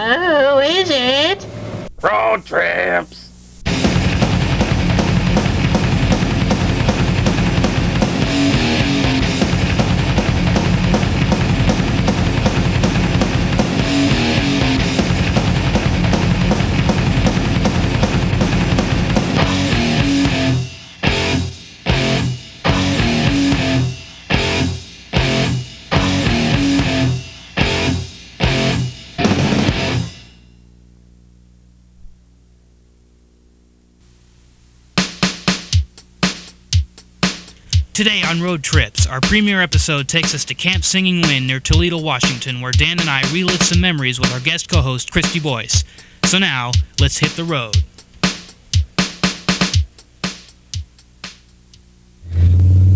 Oh, is it? Road trips! Today on Road Trips, our premiere episode takes us to Camp Singing Wind near Toledo, Washington, where Dan and I relive some memories with our guest co-host, Chris DeBois. So now, let's hit the road.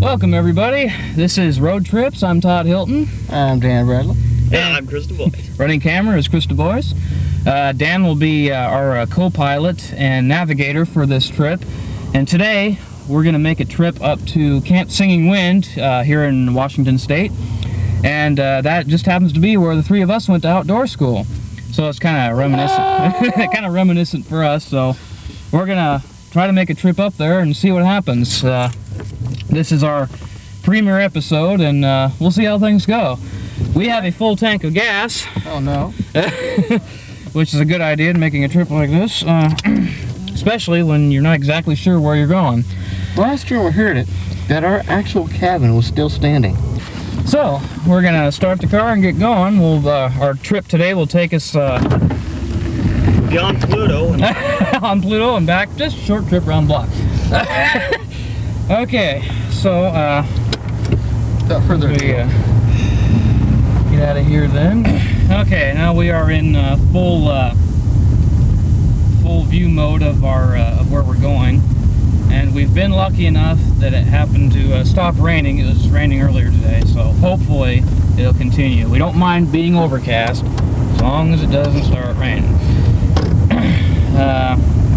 Welcome, everybody. This is Road Trips. I'm Todd Hilton. I'm Dan Bradley. And I'm Chris DeBois. Running camera is Chris DeBois. Dan will be our co-pilot and navigator for this trip. And today, we're going to make a trip up to Camp Singing Wind here in Washington State. And that just happens to be where the three of us went to outdoor school. So it's kind of reminiscent for us. So we're going to try to make a trip up there and see what happens. This is our premiere episode, and we'll see how things go. We have a full tank of gas. Oh no. Which is a good idea in making a trip like this. Especially when you're not exactly sure where you're going. Last year we heard it, that our actual cabin was still standing. So, we're going to start the car and get going. Our trip today will take us Beyond Pluto. on Pluto and back. Just a short trip around the block. Okay, so Without further ado, get out of here then. Okay, now we are in full view mode of where we're going. And we've been lucky enough that it happened to stop raining. It was raining earlier today, so hopefully it'll continue. We don't mind being overcast as long as it doesn't start raining.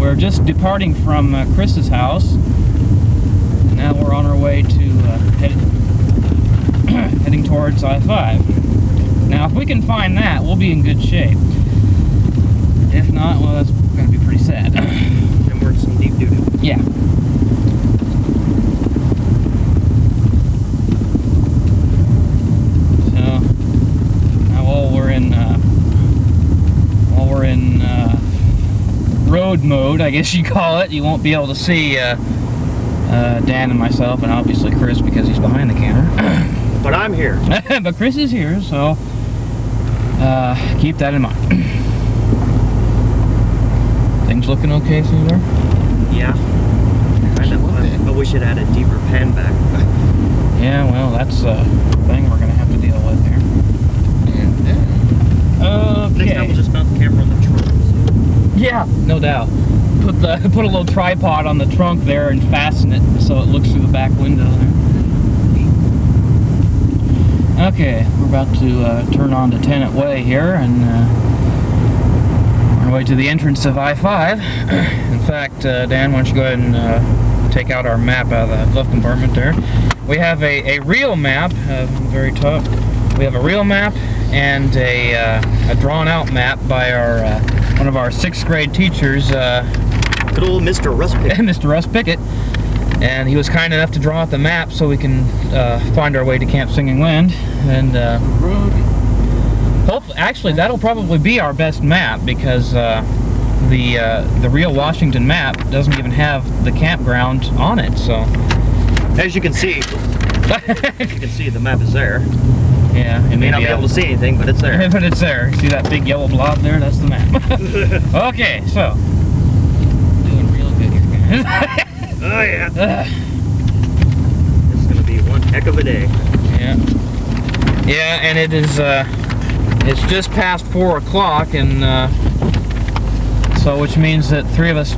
We're just departing from Chris's house, and now we're on our way to heading towards I-5. Now, if we can find that, we'll be in good shape. If not, well, that's going to be pretty sad. And we're some deep doo-doo. Yeah. Road mode, I guess you call it. You won't be able to see Dan and myself, and obviously Chris because he's behind the camera. But I'm here. But Chris is here, so keep that in mind. Things looking okay through there? Yeah. Kind of. But we should add a deeper pan back. Yeah, well, that's a thing we're going to have to deal with here. Okay. Next time we'll just mount the camera on the trunk. Yeah, no doubt. Put a little tripod on the trunk there and fasten it so it looks through the back window there. Okay, we're about to turn on to Tenant Way here, and on our way to the entrance of I-5. In fact, Dan, why don't you go ahead and take out our map out of the glove compartment there. We have a real map at the very top. We have a real map and a drawn-out map by our one of our 6th grade teachers, good old Mr. Russ Pickett. Mr. Russ Pickett, and he was kind enough to draw out the map so we can find our way to Camp Singing Wind. And hopefully, actually, that'll probably be our best map because the real Washington map doesn't even have the campground on it. So, as you can see, the map is there. Yeah, you may not be able to see anything, but it's there. But it's there. See that big yellow blob there? That's the map. Okay, so doing real good here, guys. Oh yeah. It's gonna be one heck of a day. Yeah. Yeah, and it is. It's just past 4 o'clock, and so which means that 3 of us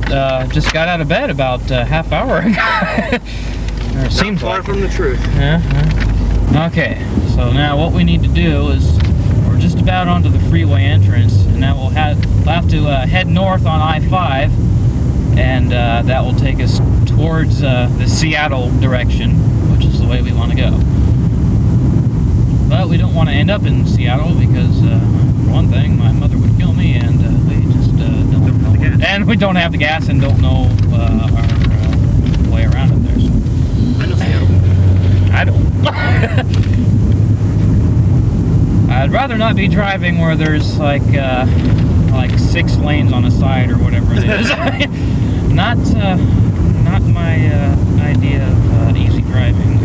just got out of bed about half hour ago. Or it seems far like from the truth. Yeah. Okay, so now what we need to do is we're just about onto the freeway entrance, and now we'll have to head north on I-5, and that will take us towards the Seattle direction, which is the way we want to go. But we don't want to end up in Seattle because, for one thing, my mother would kill me, and And we don't have the gas and don't know our way around up there. So. I know Seattle. I don't. I'd rather not be driving where there's like 6 lanes on a side or whatever it is. Not my idea of easy driving.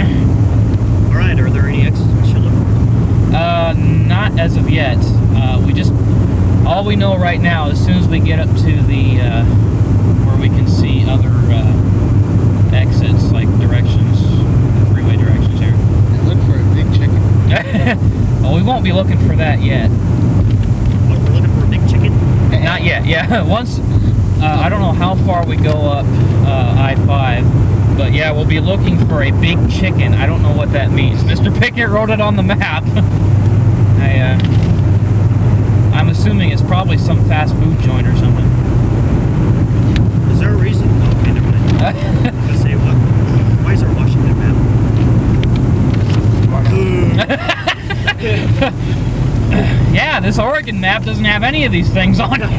All right. Are there any exits we should look for? Not as of yet. All we know right now, as soon as we get up to the where we can see other exits, like directions, freeway directions here. And look for a big chicken. Well, we won't be looking for that yet. What, we're looking for a big chicken? Not yet. Yeah, once I don't know how far we go up I-5, but yeah, we'll be looking for a big chicken. I don't know what that means. Mr. Pickett wrote it on the map. I'm assuming it's probably some fast food joint or something. Is there a reason? Oh, okay, never mind. I was gonna say, why is our Washington map? Yeah, this Oregon map doesn't have any of these things on it.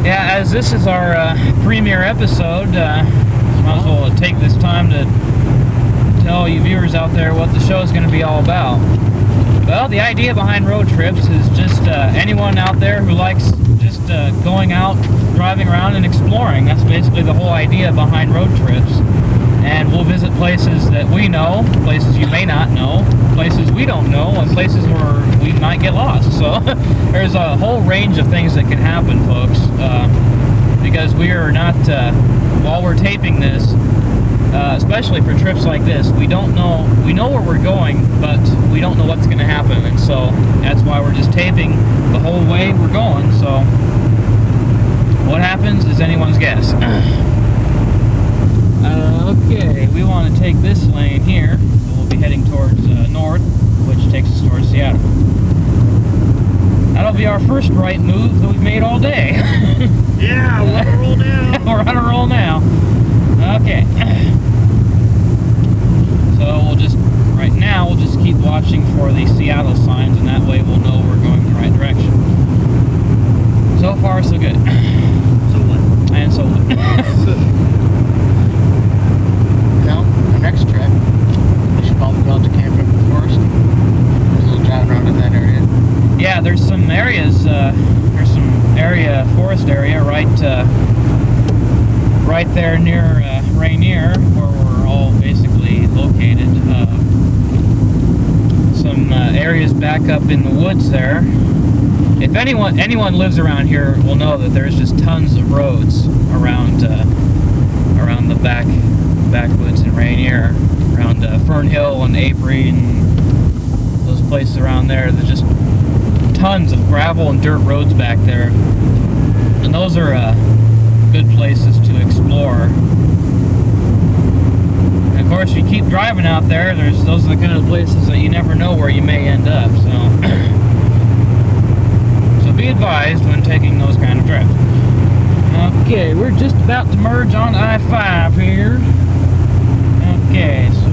Yeah, as this is our premiere episode, might as well take this time to tell you viewers out there what the show is going to be all about. Well, the idea behind road trips is just anyone out there who likes just going out, driving around, and exploring. That's basically the whole idea behind road trips. And we'll visit places that we know, places you may not know, places we don't know, and places where we might get lost. So there's a whole range of things that can happen, folks, because we are not, while we're taping this, especially for trips like this, we don't know, we know where we're going, but we don't know what's going to happen, and so that's why we're just taping the whole way we're going. So what happens is anyone's guess. Okay, we want to take this lane here, so we'll be heading towards north, which takes us towards Seattle. That'll be our first right move that we've made all day. Yeah, we're on a roll now. We're on a roll now. Okay. So right now, we'll just keep watching for the Seattle signs, and that way we'll know we're going in the right direction. So far, so good. So what? And so what? Well, our next trip, we should probably go out to camp in the forest. There's a little drive around in that area. Yeah, there's some areas, forest area right there near Rainier, where we're all basically located. Some areas back up in the woods there. If anyone lives around here will know that there's just tons of roads around the backwoods in Rainier, around Fern Hill and Avery and those places around there. There's just tons of gravel and dirt roads back there, and those are good places to explore. And of course, if you keep driving out there, those are the kind of places that you never know where you may end up. So be advised when taking those kind of trips. Okay, we're just about to merge on I-5 here. Okay, so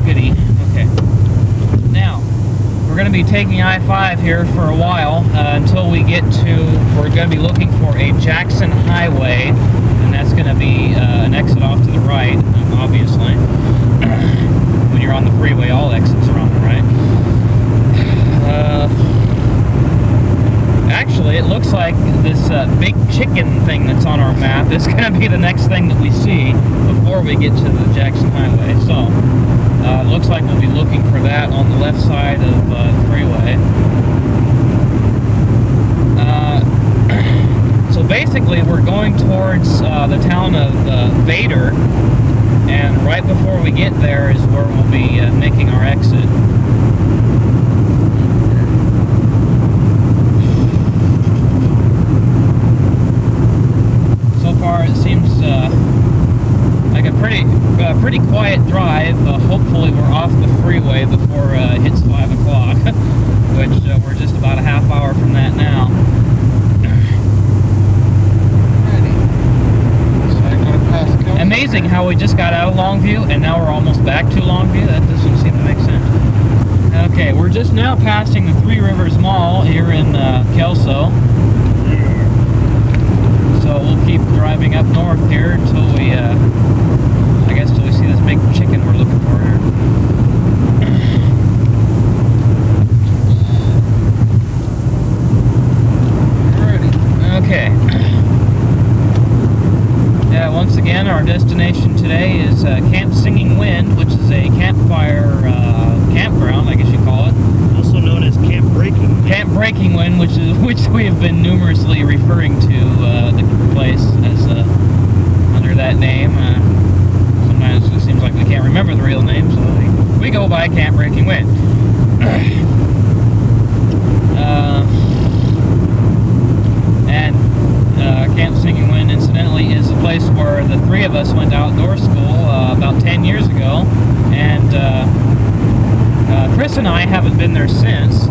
goody. Okay. Now, we're going to be taking I-5 here for a while until we get to, we're going to be looking for a Jackson Highway, and that's going to be an exit off to the right, obviously. When you're on the freeway, all exits are on the right. Actually, it looks like this big chicken thing that's on our map is going to be the next thing that we see before we get to the Jackson Highway. So, it looks like we'll be looking for that on the left side of the freeway. So basically, we're going towards the town of Vader, and right before we get there is where we'll be making our exit. It seems like a pretty quiet drive. Hopefully we're off the freeway before it hits 5 o'clock, which we're just about a half hour from that now. Amazing how we just got out of Longview and now we're almost back to Longview. That doesn't seem to make sense. Okay, we're just now passing the Three Rivers Mall here in Kelso. So we'll keep driving up north here until we, I guess, till we see this big chicken we're looking for here. Okay. Yeah, once again, our destination today is Camp Singing Wind, which is a campfire campground, I guess you call it. Also known as Camp Breaking Wind. Camp Breaking Wind, which we have been numerously referring to the place as under that name. Sometimes it seems like we can't remember the real name, so we go by Camp Breaking Wind. Camp Singing Wind, incidentally, is the place where the three of us went to outdoor school about 10 years ago, and Chris and I haven't been there since.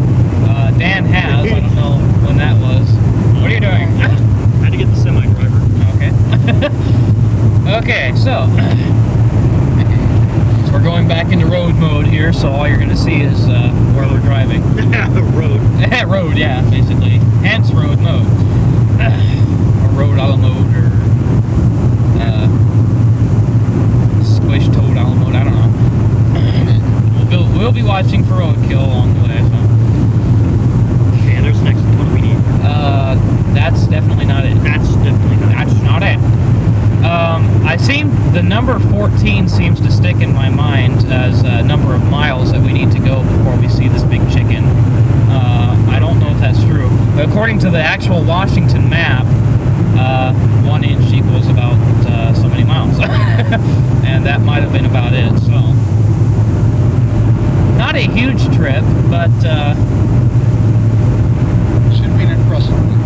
Dan has. I don't know when that was. What are you doing? I had to get the semi-driver. Okay. Okay, so we're going back into road mode here, so all you're going to see is where we're driving. Road. Road, yeah, basically. Hence road mode. Road a la mode, or squish toad a la mode, I don't know. We'll be watching for roadkill along the way, so. Okay, and there's the next one. What do we need? That's definitely not it. That's definitely not it. That's not it. The number 14 seems to stick in my mind as a number of miles that we need to go before we see this big chicken. I don't know if that's true. But according to the actual Washington map, 1 inch equals about so many miles. And that might have been about it, so. Not a huge trip, but should be an impressive one.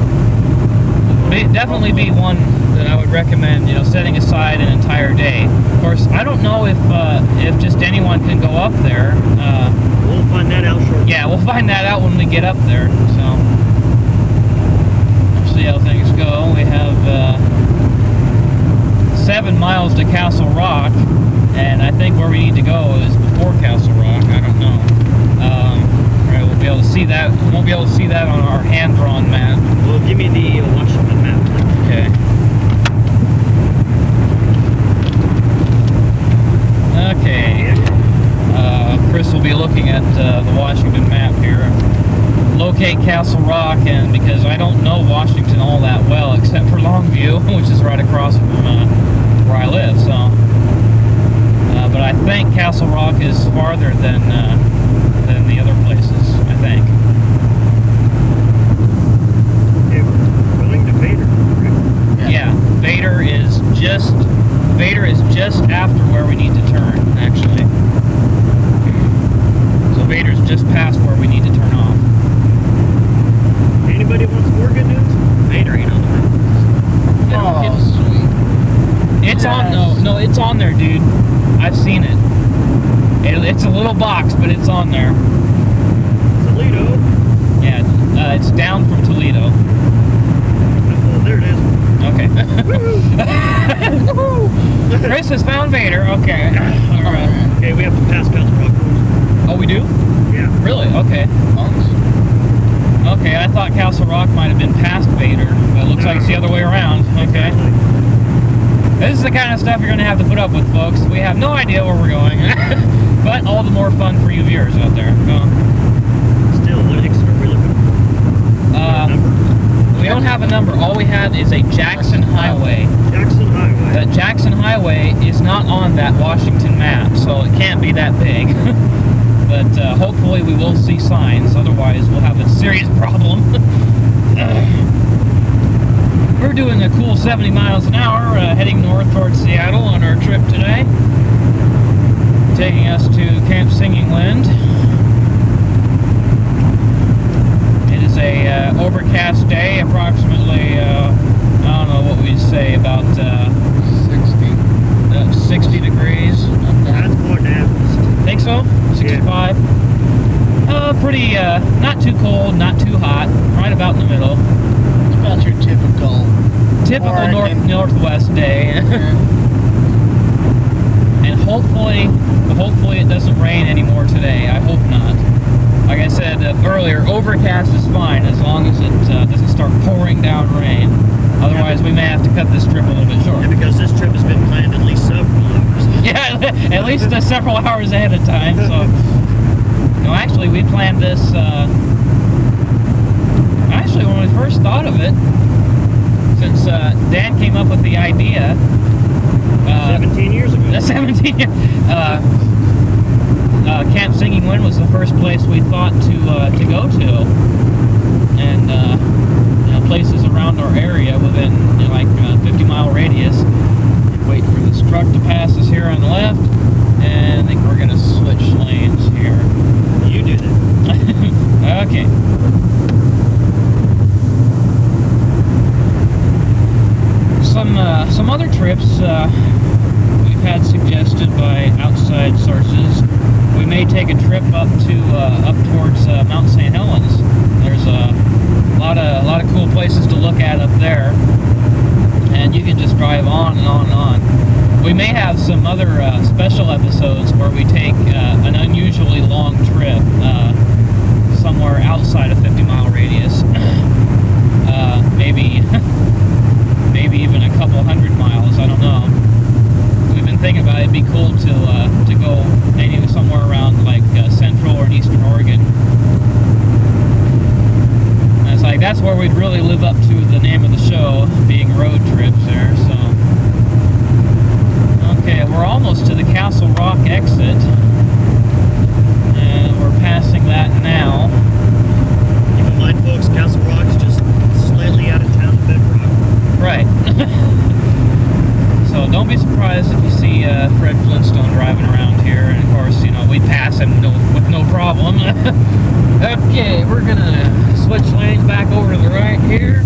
Definitely be one that I would recommend, setting aside an entire day. Of course, I don't know if just anyone can go up there. We'll find that out shortly. Yeah, we'll find that out when we get up there, so. See how things go. We have 7 miles to Castle Rock, and I think where we need to go is before Castle Rock. I don't know. Right, we'll be able to see that. We won't be able to see that on our hand-drawn map. Well, give me the Washington map. Okay. Okay. Chris will be looking at the Washington map here. Locate Castle Rock, and because I don't know Washington all that well, except for Longview, which is right across from where I live, so. But I think Castle Rock is farther than the other places, I think. Okay, we're going to Vader. Right? Yeah, Vader is just after where we need to turn, actually. So Vader's just past where we need to turn off. Anybody wants more good news? Vader ain't on the map. Oh, sweet. It's on, no, it's on there, dude. I've seen it. It's a little box, but it's on there. Toledo. Yeah, it's down from Toledo. Oh, there it is. Okay. Chris has found Vader. Okay. All right. Okay, we have to pass Castle Rock. Oh, we do? Yeah. Really? Okay. Okay, I thought Castle Rock might have been past Vader, but it looks like it's the other way around. Okay. This is the kind of stuff you're going to have to put up with, folks. We have no idea where we're going, but all the more fun for you viewers out there. Still, what exit are we looking for? We don't have a number. All we have is a Jackson Highway. Jackson Highway. That Jackson Highway is not on that Washington map, so it can't be that big. But hopefully we will see signs, otherwise we'll have a serious problem. We're doing a cool 70 miles an hour, heading north towards Seattle on our trip today. Taking us to Camp Singing Wind. It is a overcast day, approximately, I don't know what we'd say, about 60 degrees. That's more than average. Think so? 65? Yeah. Pretty, not too cold, not too hot, right about in the middle. It's about your typical northwest day. And hopefully it doesn't rain anymore today. I hope not. Like I said earlier, overcast is fine as long as it doesn't start pouring down rain. Otherwise, we may have to cut this trip a little bit short. Yeah, because this trip has been planned at least several hours. Yeah, at least several hours ahead of time. So, no, actually, we planned this. Actually, when we first thought of it, since Dan came up with the idea. 17 years ago. 17 years. Camp Singing Wind was the first place we thought to go to, and places around our area within like 50-mile radius. Wait for this truck to pass us here on the left, and I think we're gonna switch lanes here. You do that. Okay. Some other trips we've had suggested by outside sources. We may take a trip up towards Mount St. Helens. There's a lot of cool places to look at up there, and you can just drive on and on and on. We may have some other special episodes where we take an unusually long trip somewhere outside a 50-mile radius. Maybe even a couple 100 miles. I don't know. We've been thinking about it'd be cool to go maybe somewhere around like central or eastern Oregon. And it's like that's where we'd really live up to the name of the show, being road trips there. So okay, we're almost to the Castle Rock exit, and we're passing that now. Keep in mind, folks, Castle Rock is just slightly out of town of Bedrock. Right. So don't be surprised if you see Fred Flintstone driving around here, and of course, we pass him with no problem. Okay, we're gonna switch lanes back over to the right here.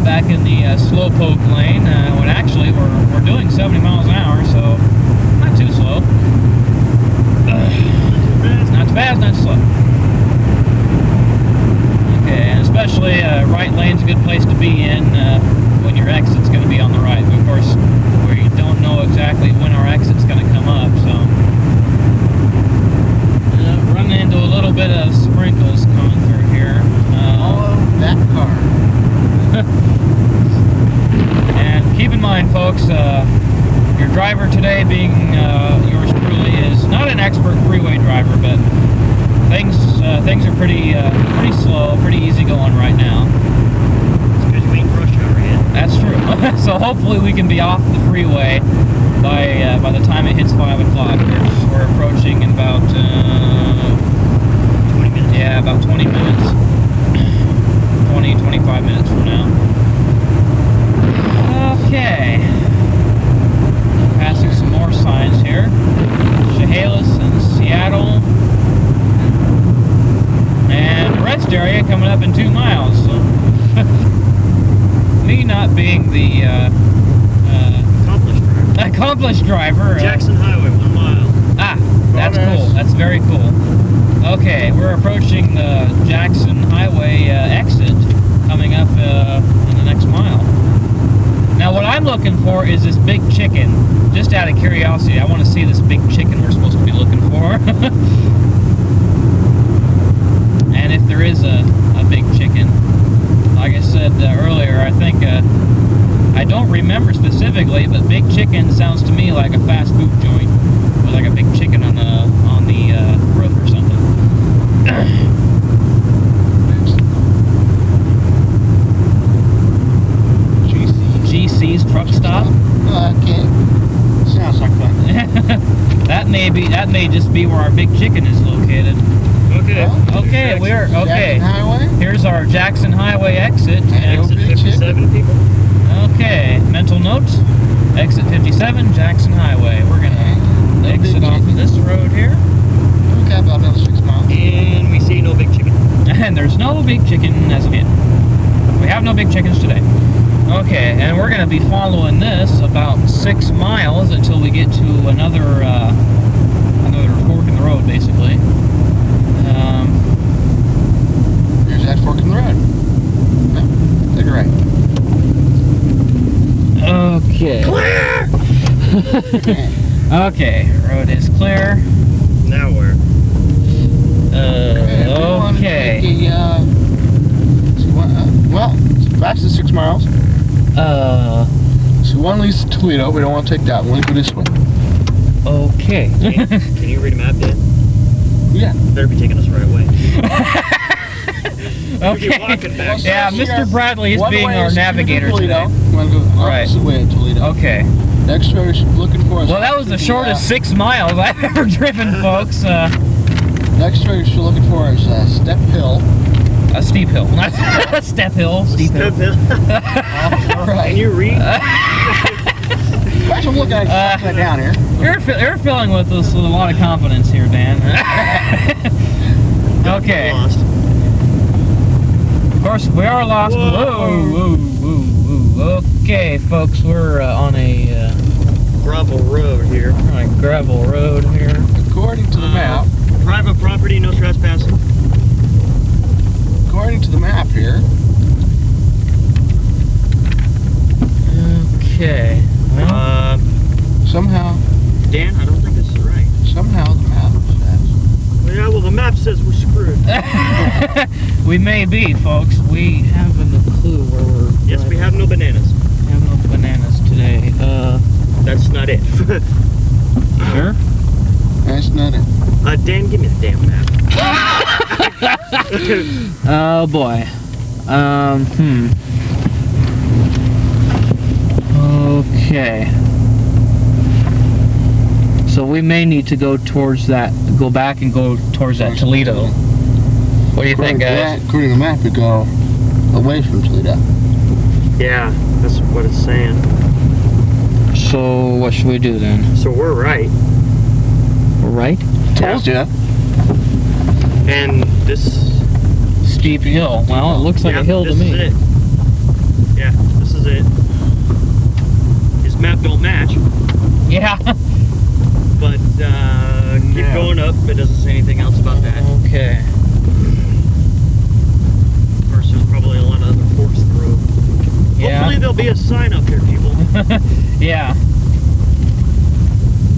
Back in the slowpoke lane, when actually we're doing 70 miles an hour, so not too slow. Not too fast, not too slow. Okay, and especially right lane's a good place to be in when your exit's going to be on the right. But of course, we don't know exactly when our exit's going to come up, so running into a little bit of sprinkles coming through here. Follow that car. And keep in mind, folks, your driver today, being yours truly, is not an expert freeway driver, but things are pretty slow, pretty easy going right now. It's because you ain't rush hour yet. That's true. So hopefully we can be off the freeway by the time it hits 5 o'clock. We're approaching in about 20 minutes. Yeah, about 20 minutes. 25 minutes from now. Okay. Passing some more signs here. Chehalis and Seattle. And the rest area coming up in 2 miles. So me not being the accomplished driver. Jackson Highway, 1 mile. Ah, that's cool. That's very cool. Okay, we're approaching the Jackson Highway exit, coming up in the next mile. Now, what I'm looking for is this big chicken. Just out of curiosity, I want to see this big chicken we're supposed to be looking for. And if there is a big chicken, like I said earlier, I think I don't remember specifically, but big chicken sounds to me like a fast food joint with like a big chicken on the roof or something. GC's truck stop. Okay. Sounds like fun. That may just be where our big chicken is located. Okay. Okay, we're okay. Jackson Highway. Here's our Jackson Highway exit. Exit 57, people. Okay, mental notes. Exit 57, Jackson Highway. We're gonna exit off of this road here. Okay, about another 6 miles. And we see no big chicken. And there's no big chicken as of yet. We have no big chickens today. Okay, and we're gonna be following this about 6 miles until we get to another fork in the road, basically. There's that fork in the road. No, take it right. Okay. Clear! Okay, road is clear. Now where? Okay. Well, it's fast as 6 miles. So one leads to Toledo. We don't want to take that one. Go this way. Okay. Can you read a map, Dan? Yeah. Better be taking us right away. Okay. Walking back. Yeah, Mr. Bradley is One being way our is to navigator Toledo. today. We want to go the Right. opposite way to Toledo. Okay. Next road you're looking for is... Well, that was the shortest 6 miles I've ever driven, folks. Next road you're looking for is Step Hill. A steep hill. Not step hill. Steep hill. All right. Can you read? I'm looking at it down here. You're filling with us with a lot of confidence here, Dan. Okay. Lost. Of course, we are lost. Whoa. Whoa. Okay, folks, we're on a Gravel road here. gravel road here. According to the map. Private property, no trespassing. According to the map here. Okay. Well, Somehow. Dan, I don't think this is right. Somehow the map says. Well, yeah, well, the map says we're screwed. we may be, folks. We haven't a clue where we're. Yes, we have no bananas. We have no bananas today. That's not it. Sure. That's not it. Dan, give me the damn map. Oh boy. Okay. So we may need to go towards that, go back and go towards that Toledo. What do you think, guys? According to the map, we go away from Toledo. Yeah, that's what it's saying. So what should we do then? So we're right. We're right? Told ya. And this... Steep hill. Well, it looks like a hill to me. This is it. Yeah, this is it. His map don't match. Yeah. But keep going up. It doesn't say anything else about that. Okay. Of course, there's probably a lot of other forks in the road. Yeah. Hopefully there'll be a sign up here, people. Yeah.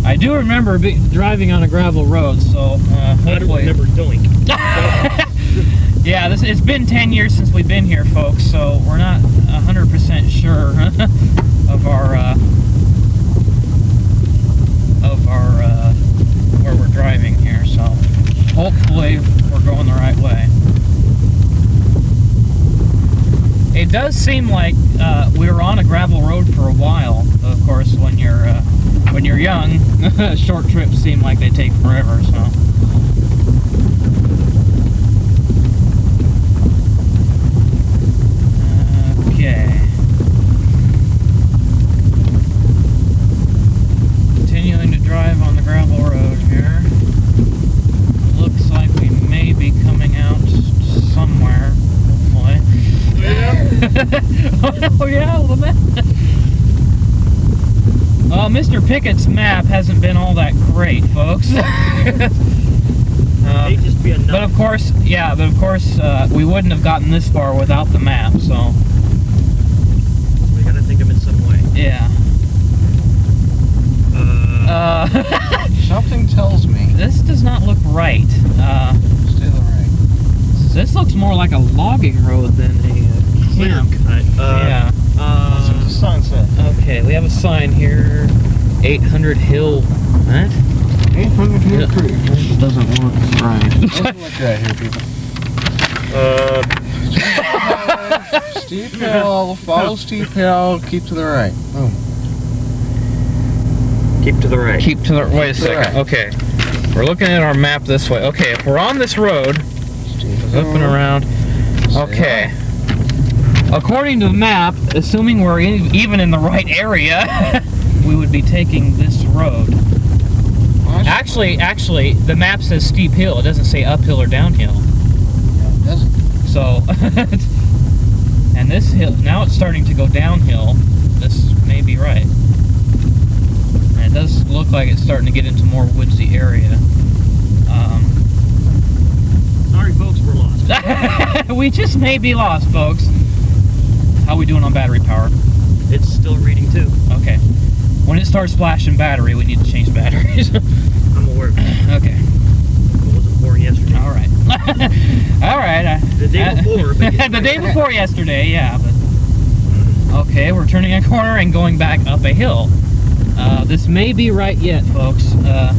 I do remember driving on a gravel road, so I don't hopefully. remember doink. Yeah, it's been 10 years since we've been here, folks, so we're not 100% sure of our where we're driving here. So hopefully we're going the right way. It does seem like we were on a gravel road for a while. Of course, when you're young, short trips seem like they take forever. So. Okay. Continuing to drive on the gravel road here. Looks like we may be coming out somewhere, hopefully. Oh yeah, the map. Mr. Pickett's map hasn't been all that great, folks. May just be enough. But of course, we wouldn't have gotten this far without the map, so. We gotta think of it some way. Yeah. Something tells me. This does not look right. Stay the right. This looks more like a logging road than a Clear camp. cut. Yeah. What's the sign say? Okay, we have a sign here. 800 Hill. What? 800 Hill Creek. This doesn't look right. Doesn't look right here, people. Steep hill, follow steep hill, keep to the right. Boom. Keep to the right. Keep to the. Wait a second. Right. Okay. We're looking at our map this way. Okay, if we're on this road, up and around. Okay. According to the map, assuming we're even in the right area, we would be taking this road. Actually, the map says steep hill. It doesn't say uphill or downhill. Yeah, it doesn't. So, and this hill, now it's starting to go downhill. This may be right. And it does look like it's starting to get into more woodsy area. Sorry, folks, we're lost. We just may be lost, folks. How we doing on battery power? It's still reading too. Okay. When it starts flashing battery, we need to change batteries. I'm aware of that. Okay. It wasn't pouring yesterday. All right. All right. The day before. But the day before yesterday, yeah. But okay, we're turning a corner and going back up a hill. This may be right yet, folks. That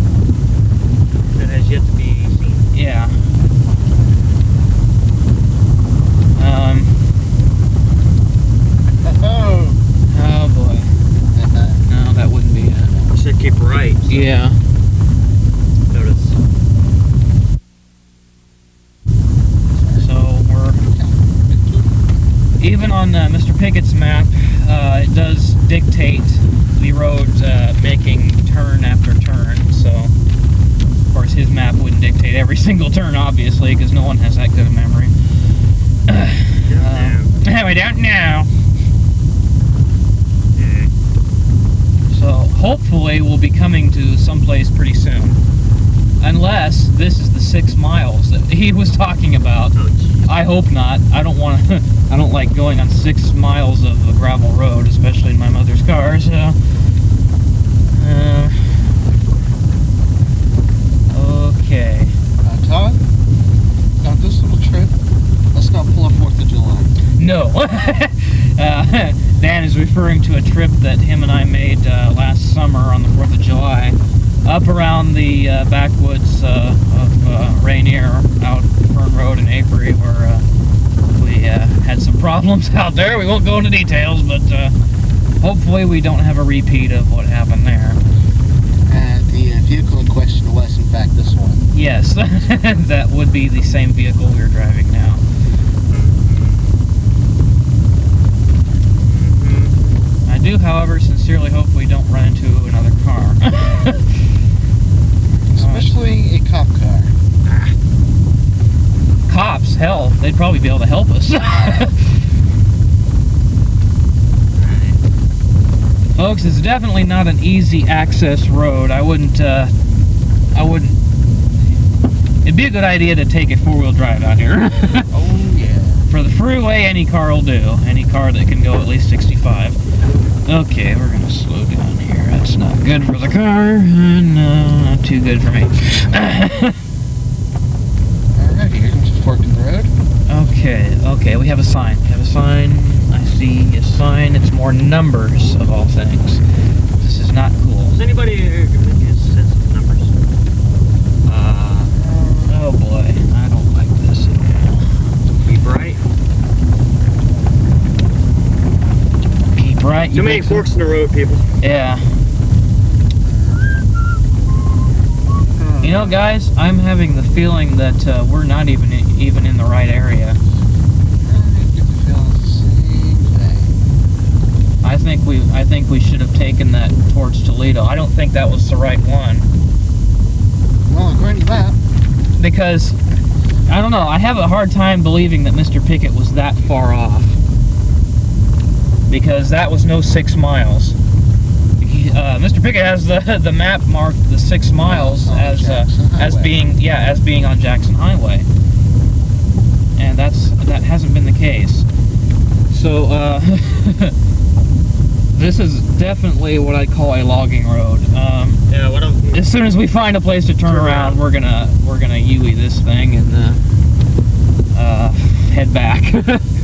has yet to be seen. Yeah. Oh boy. No, that wouldn't be it. You said keep right. So Yeah. notice. So we're even on Mr. Pickett's map. It does dictate the road making turn after turn. So of course his map wouldn't dictate every single turn, obviously, because no one has that good a memory. We don't know. So hopefully we'll be coming to someplace pretty soon. Unless this is the 6 miles that he was talking about. Oh, geez. I hope not. I don't want to. I don't like going on 6 miles of a gravel road, especially in my mother's car. So, okay. Todd, now this little trip, let's not pull a 4th of July. No. Dan is referring to a trip that him and I made last summer on the 4th of July, up around the backwoods of Rainier, out Fern Road and Avery, where we had some problems out there. We won't go into details, but hopefully we don't have a repeat of what happened there. The vehicle in question was, in fact, this one. Yes, that would be the same vehicle we're driving now. I do, however, sincerely hope we don't run into another car. Especially a cop car. Cops, hell, they'd probably be able to help us. Folks, it's definitely not an easy access road. I wouldn't, it'd be a good idea to take a 4-wheel drive out here. Oh, yeah. For the freeway, any car will do. Any car that can go at least 65. Okay, we're gonna slow down here. That's not good for the car, and not too good for me. Alright, here comes a fork in the road. Okay, we have a sign. We have a sign. I see a sign. It's more numbers of all things. This is not cool. Does anybody give me a sense of numbers? Oh boy, I don't like this at all. Keep right. Keep right. Too many forks in the road, people. Yeah. You know, guys, I'm having the feeling that we're not even in the right area. I think we should have taken that towards Toledo. I don't think that was the right one. Well, according to that. Because, I don't know, I have a hard time believing that Mr. Pickett was that far off. Because that was no 6 miles. Mr. Pickett has the map marked the 6 miles as being on Jackson Highway, and that hasn't been the case. So this is definitely what I'd call a logging road. Yeah. What else? As soon as we find a place to turn around, we're gonna Yui this thing and head back.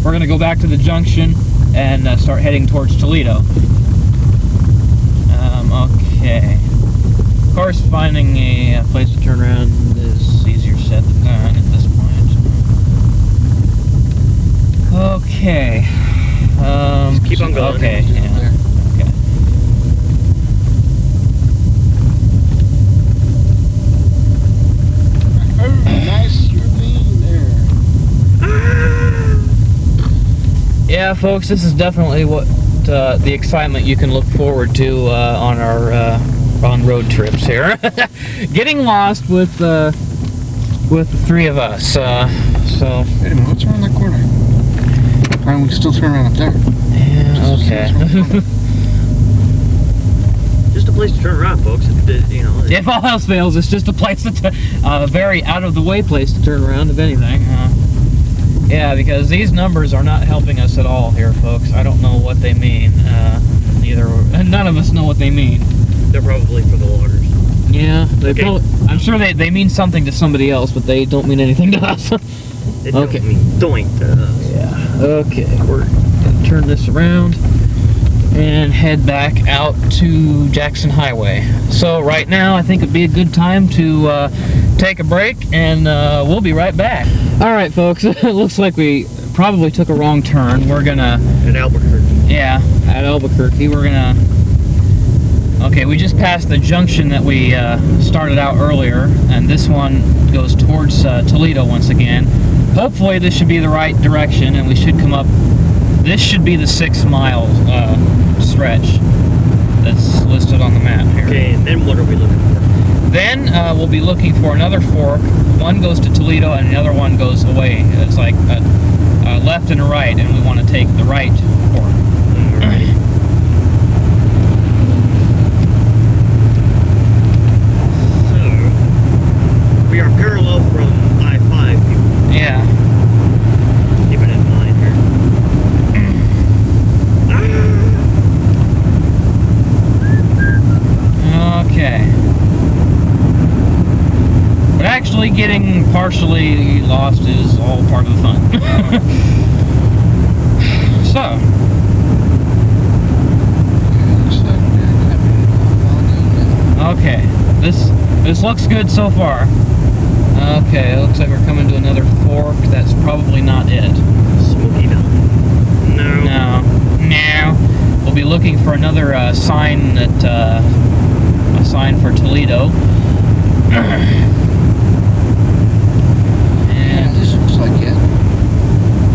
We're gonna go back to the junction and start heading towards Toledo. Okay. Of course, finding a place to turn around is easier said than done at this point. Okay. Just keep on going. Okay. Yeah. Okay. Oh, nice ravine there. Yeah, folks, this is definitely what the excitement you can look forward to on our on road trips here. Getting lost with the 3 of us. So. Wait a minute, what's around that corner? Alright, we can still turn around up there. Yeah. Okay. Just a place to turn around, folks. You know. If all else fails, it's just a place to very out of the way place to turn around, if anything. Yeah, because these numbers are not helping us at all here, folks. I don't know what they mean. None of us know what they mean. They're probably for the loggers. Yeah, they Okay. probably, I'm sure they mean something to somebody else, but they don't mean anything to us. It Okay. don't mean doink to us. Yeah. Okay, we're gonna turn this around and head back out to Jackson Highway. So right now, I think it'd be a good time to take a break, and we'll be right back. All right, folks. It looks like we probably took a wrong turn. We're gonna. In Albuquerque. Yeah, at Albuquerque. We're gonna. Okay, we just passed the junction that we started out earlier, and this one goes towards Toledo once again. Hopefully this should be the right direction, and we should come up. This should be the 6-mile stretch that's listed on the map here. Okay, and then what are we looking for? Then we'll be looking for another fork. One goes to Toledo, and the other one goes away. It's like a left and a right, and we want to take the right fork. Alrighty. We are parallel from I-5, people. Yeah. Keep it in mind here. Okay. But actually getting partially lost is all part of the fun. So. Okay. This looks good so far. Okay, it looks like we're coming to another fork. That's probably not it. Smoky Mountain. No. No. We'll be looking for another sign that a sign for Toledo. Yeah, this looks like it.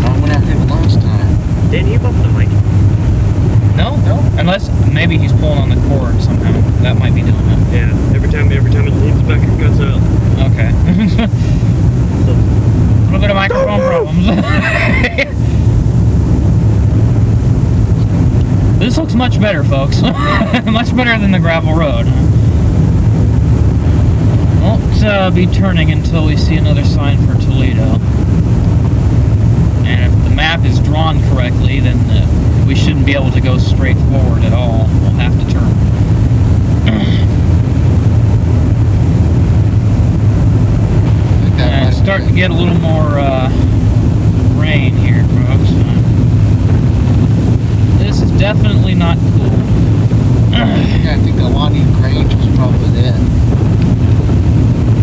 I went out here the last time. Didn't you bump the mic? No, unless maybe he's pulling on the cord somehow. That might be doing it. Yeah. Every time it leads back, it cuts out. Okay. So, A little bit of microphone problems. This looks much better, folks. Much better than the gravel road. Won't be turning until we see another sign for Toledo. And if the map is drawn correctly, then we shouldn't be able to go straight forward at all. We'll have to turn. And it's starting to get a little more rain here, folks. This is definitely not cool. Yeah, I think the Lonnie Grange was probably it.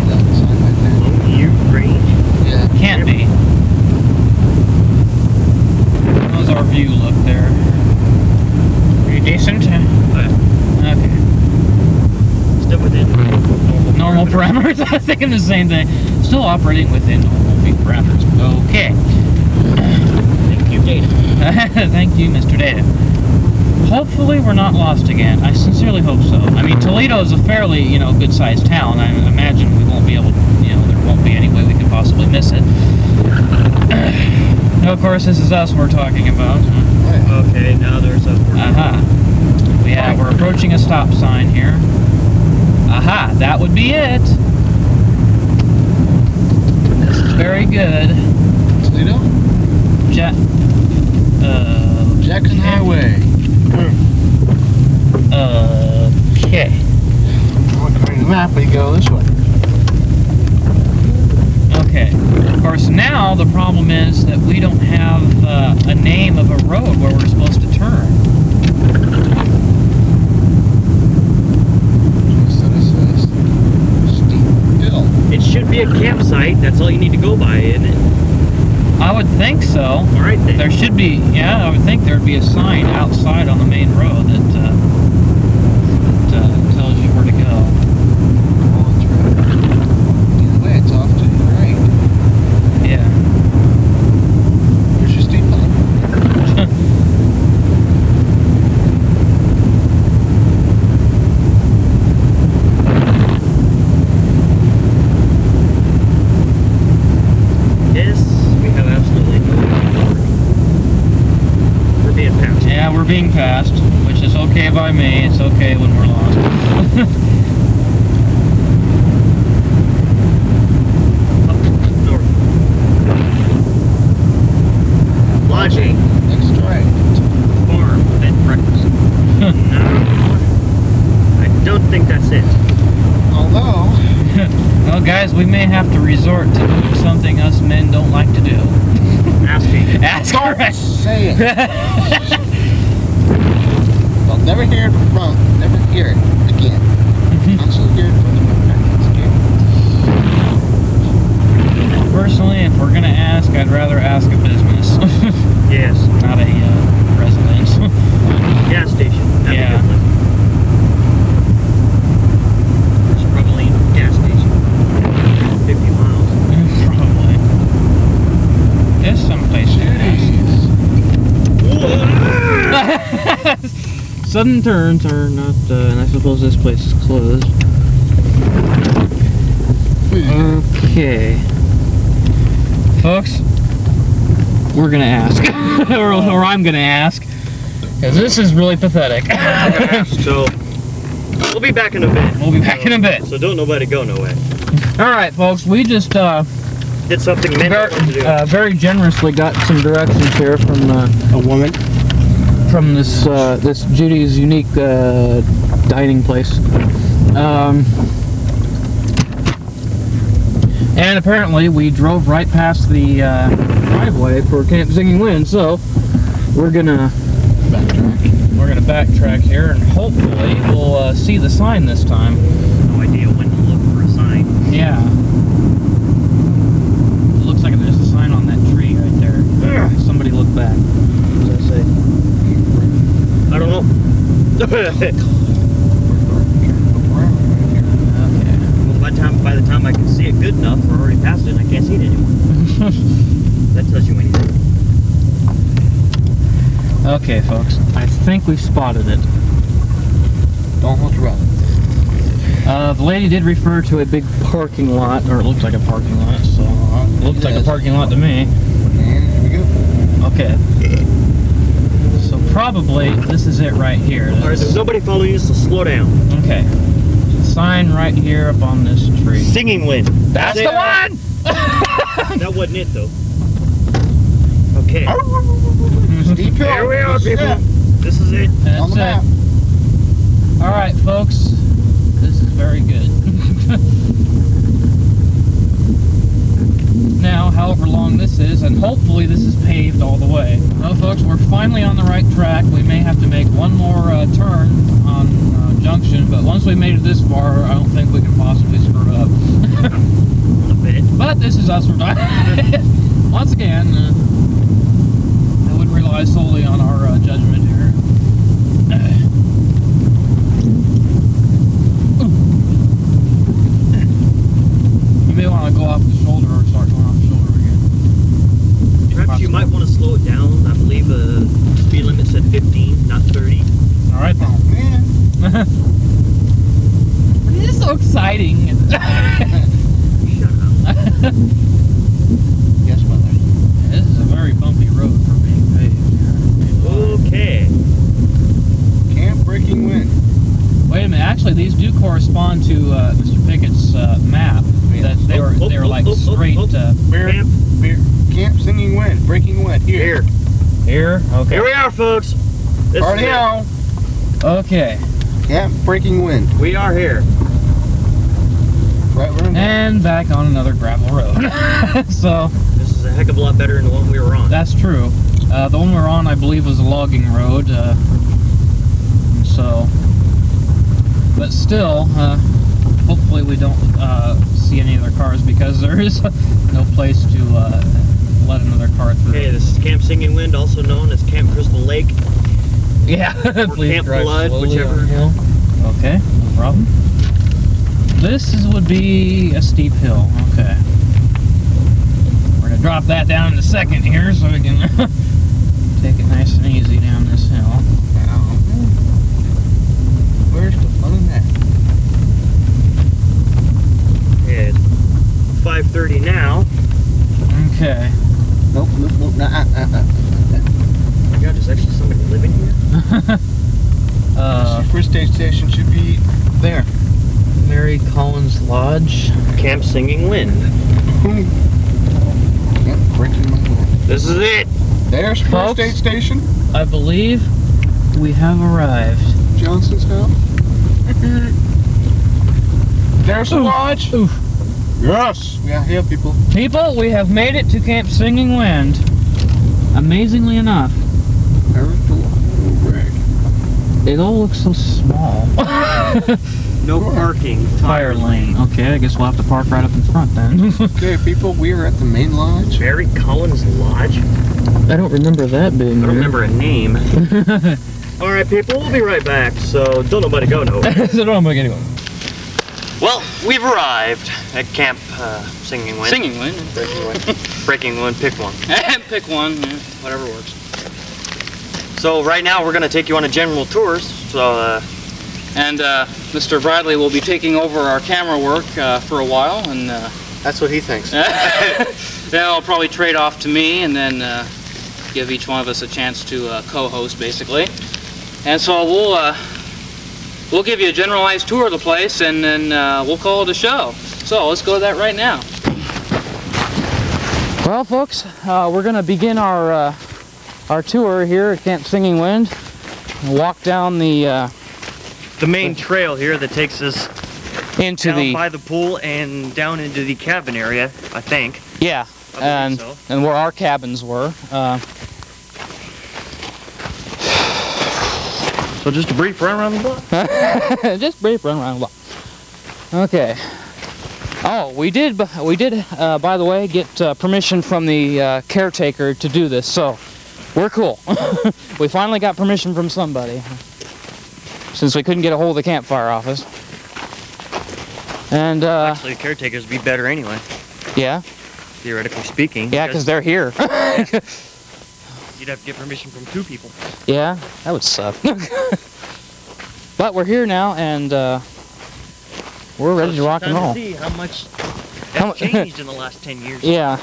That sign right there. you Grange? Yeah. Can't be. How's our view look there? Pretty decent? Okay. Still within Normal parameters? I was thinking the same thing. Still operating within normal parameters. Okay. Thank you, Data. Thank you, Mr. Data. Hopefully we're not lost again. I sincerely hope so. I mean, Toledo is a fairly, good-sized town. I imagine we won't be able to, there won't be any way we could possibly miss it. Of course, this is us we're talking about. Okay, now there's a... Aha. Yeah, we're approaching a stop sign here. Aha, that would be it. This is very good. Toledo? Jackson Highway. Okay. According to the map, we go this way. Okay. Of course, now the problem is that we don't have a name of a road where we're supposed to turn. Steep hill. It should be a campsite. That's all you need to go by, isn't it? I would think so. All right, then. There should be, I would think there would be a sign outside on the main road that tells you where to go. Oh, that's right. Either way, it's off to the right. Yeah. Where's your steep hill? Yes, we have absolutely no idea. We're being passed. Yeah, we're being passed, which is okay by me. It's okay when we're lost. North. Lodging. Next right. Farm. Bed and breakfast. No. I don't think that's it. Oh, Guys, we may have to resort to something us men don't like to do. Asking. Ask her. Say it. Well, never hear it from front, never hear it again. I'm still hearing from the front. Personally, if we're gonna ask, I'd rather ask a business. Yes. Not a residence. Gas station. That'd be Yeah. a good one. There's probably a gas station. 50 miles. Probably. There's someplace nice. Sudden turns are not, and I suppose this place is closed. Okay. Folks, we're gonna ask. or I'm gonna ask. Because this is really pathetic. So, we'll be back in a bit. We'll be back in a bit. So don't nobody go nowhere. Alright, folks, we just, Did something men don't want to do. very generously got some directions here from A woman. from this this Judy's Unique dining place, and apparently we drove right past the driveway for Camp Singing Wind, so we're gonna backtrack here, and hopefully we'll see the sign this time. No idea when to look for a sign. Yeah. Looks like there's a sign on that tree right there. Somebody look back. What does that say? I don't know. Okay. Well, by the time I can see it good enough, we're already past it and I can't see it anymore. That tells you anything. Okay, folks. I think we've spotted it. Don't hold your breath. The lady did refer to a big parking lot, or it looks like a parking lot, so looks like a parking lot to me. And here we go. Okay. So probably this is it right here. Alright, there's nobody following you, so slow down. Okay. Sign right here up on this tree. Singing Wind. That's the one! That wasn't it, though. Okay. Steep hill. Here we are, This is people. it. This is it. That's On the map. it. Alright, folks. This is very good. Now, however long this is, and hopefully this is paved all the way. Well, folks, we're finally on the right track. We may have to make one more turn on Junction, but once we made it this far, I don't think we can possibly screw it up. A bit. But this is us for once again, I would rely solely on our judgment here. You may want to go off the shoulder or start going off the shoulder again. Perhaps you might want to slow it down. I believe the speed limit said 15, not 30. Alright then. Oh, man. This is so exciting. Shut up. Yes, mother. This is a very bumpy road for being paved here. Okay. Camp Breaking Wind. Wait a minute, actually these do correspond to Mr. Pickett's map. That they were like straight Camp Singing Wind. Breaking Wind. Here. here. Okay. Here we are, folks. This Already is it. now. Okay. Camp Breaking Wind. We are here. Right, we're in there. And back on another gravel road. So This is a heck of a lot better than the one we were on. that's true. The one we're on, I believe, was a logging road. But still, hopefully we don't see any other cars because there is no place to let another car through. Okay, this is Camp Singing Wind, also known as Camp Crystal Lake. Yeah, please Camp drive Blood, slowly whichever. uphill. Okay, no problem. This would be a steep hill. Okay. We're gonna drop that down in a second here so we can take it nice and easy down this hill. Where's the fun in that? Yeah, it's 5:30 now. Okay. Nope. Oh my god, there's actually somebody living here? First aid station should be there. Mary Collins Lodge. Camp Singing Wind. Camp Breaking Wind. This is it. There's first Folks. aid station. I believe we have arrived. Johnson's house. There's the lodge. Oof. Yes, we are here, people. People, we have made it to Camp Singing Wind. Amazingly enough. It all looks so small. No parking. Fire lane. Okay, I guess we'll have to park right up in front then. Okay, people, we are at the main lodge. Barry Cullen's Lodge. I don't remember that being I don't remember a name. Alright, people, we'll be right back, so don't nobody go nowhere. So don't make anyone. Well, we've arrived at Camp Singing Wind. Singing Wind. Breaking Wind. Breaking Wind, pick one. Pick one, yeah, whatever works. So right now we're going to take you on a general tour, so And Mr. Bradley will be taking over our camera work for a while, and That's what he thinks. then I'll probably trade off to me, and then give each one of us a chance to co-host, basically. And so we'll give you a generalized tour of the place, and then we'll call it a show. So let's go to that right now. Well, folks, we're going to begin our tour here at Camp Singing Wind. Walk down the main trail here that takes us into down the by the pool and down into the cabin area, I think. yeah, and so. and where our cabins were. So just a brief run around the block. Just brief run around the block. Okay. Oh, we did. By the way, get permission from the caretaker to do this, so we're cool. We finally got permission from somebody, since we couldn't get a hold of the campfire office. And Actually, the caretakers would be better anyway, yeah, theoretically speaking. yeah, because they're here. You'd have to get permission from 2 people. Yeah, that would suck. But we're here now, and we're ready to rock and roll. See how much How that's changed in the last 10 years. Yeah,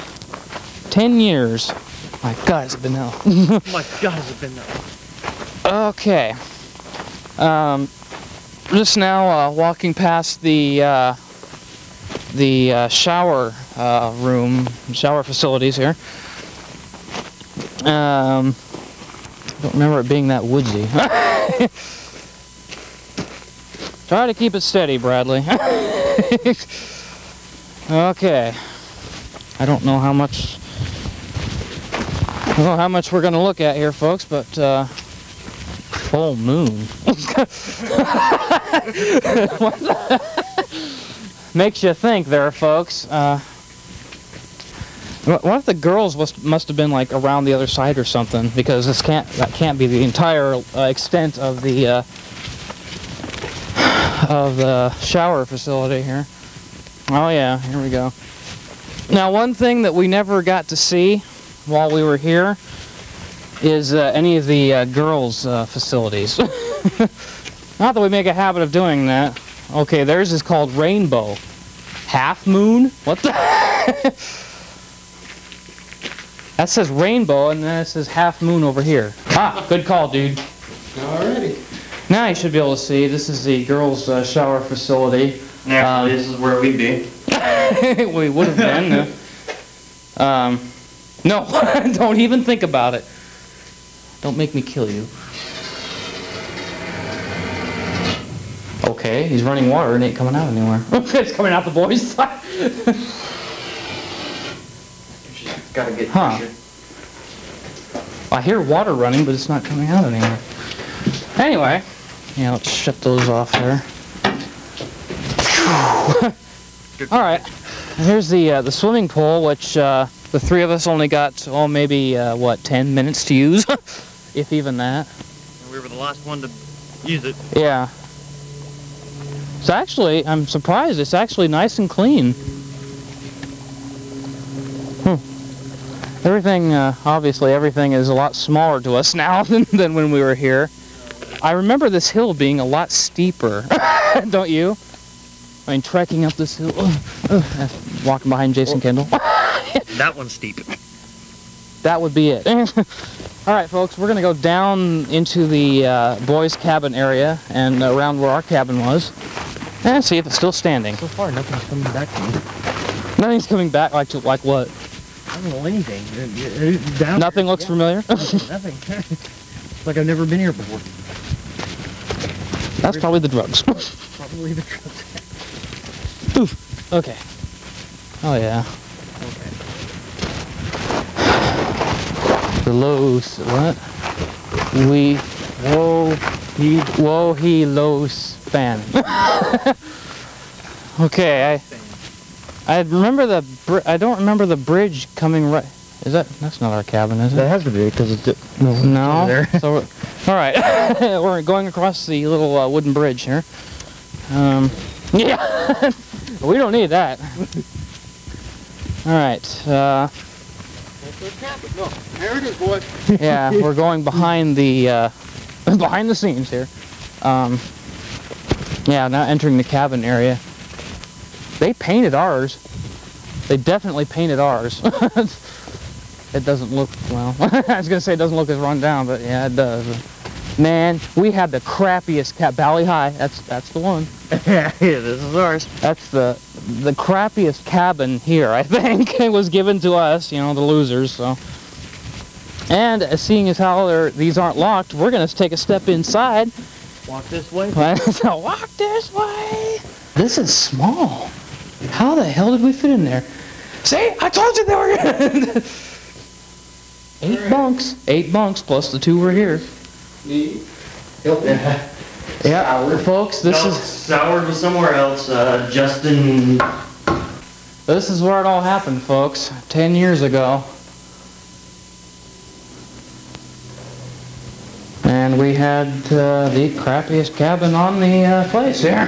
10 years. My God, has it been hell. Oh my God, has it been that long? Okay. Just now walking past the shower room, shower facilities here. Don't remember it being that woodsy. Try to keep it steady, Bradley. Okay. I don't know how much we're going to look at here, folks, but full moon. Makes you think there, folks. What if the girls must have been like around the other side or something? Because that can't be the entire extent of the shower facility here. Oh yeah, here we go. Now, one thing that we never got to see while we were here is any of the girls' facilities. Not that we make a habit of doing that. Okay, theirs is called Rainbow. Half Moon? What the? That says Rainbow, and then it says Half Moon over here. Ah, good call, dude. Alrighty. Now you should be able to see. This is the girls' shower facility. Actually, this is where we'd be. We would have been. No, don't even think about it. Don't make me kill you. Okay, he's running water and it ain't coming out anywhere. It's coming out the boys' side. Gotta get Huh. I hear water running, but it's not coming out anywhere. Anyway, yeah, let's shut those off there. All right, and here's the swimming pool, which the 3 of us only got, oh, maybe, what, 10 minutes to use? If even that. And we were the last one to use it. Yeah. It's actually, I'm surprised, it's actually nice and clean. Everything, obviously everything is a lot smaller to us now than when we were here. I remember this hill being a lot steeper, don't you? I mean, trekking up this hill, walking behind Jason Kendall. That one's steep. That would be it. All right, folks, we're going to go down into the boys' cabin area and around where our cabin was and see if it's still standing. So far, nothing's coming back to me. Nothing's coming back like what? I don't know anything. Down Nothing looks familiar? Nothing. It's like I've never been here before. That's probably the drugs. Probably the truck. Oof. Okay. Oh yeah. The lows, what? Whoa, he low span. Okay, I remember I don't remember the bridge coming right. That's not our cabin, is it? That has to be because it's No. there. So, all right, we're going across the little wooden bridge here. Yeah, we don't need that. All right. No, there it is, boy. Yeah, we're going behind the behind the scenes here. Yeah, now entering the cabin area. They painted ours. They definitely painted ours. It doesn't look, well, I was gonna say it doesn't look as run down, but yeah, it does. Man, we had the crappiest Valley High. That's the one. Yeah, this is ours. That's the crappiest cabin here, I think. It was given to us, you know, the losers. So, and seeing as how these aren't locked, we're gonna take a step inside. Walk this way. So walk this way. This is small. How the hell did we fit in there? See, I told you they were good. 8 bunks. 8 bunks plus the 2 were here. Hilton. Yeah, folks, this is Sour was somewhere else. Justin. this is where it all happened, folks. 10 years ago. And we had the crappiest cabin on the place here.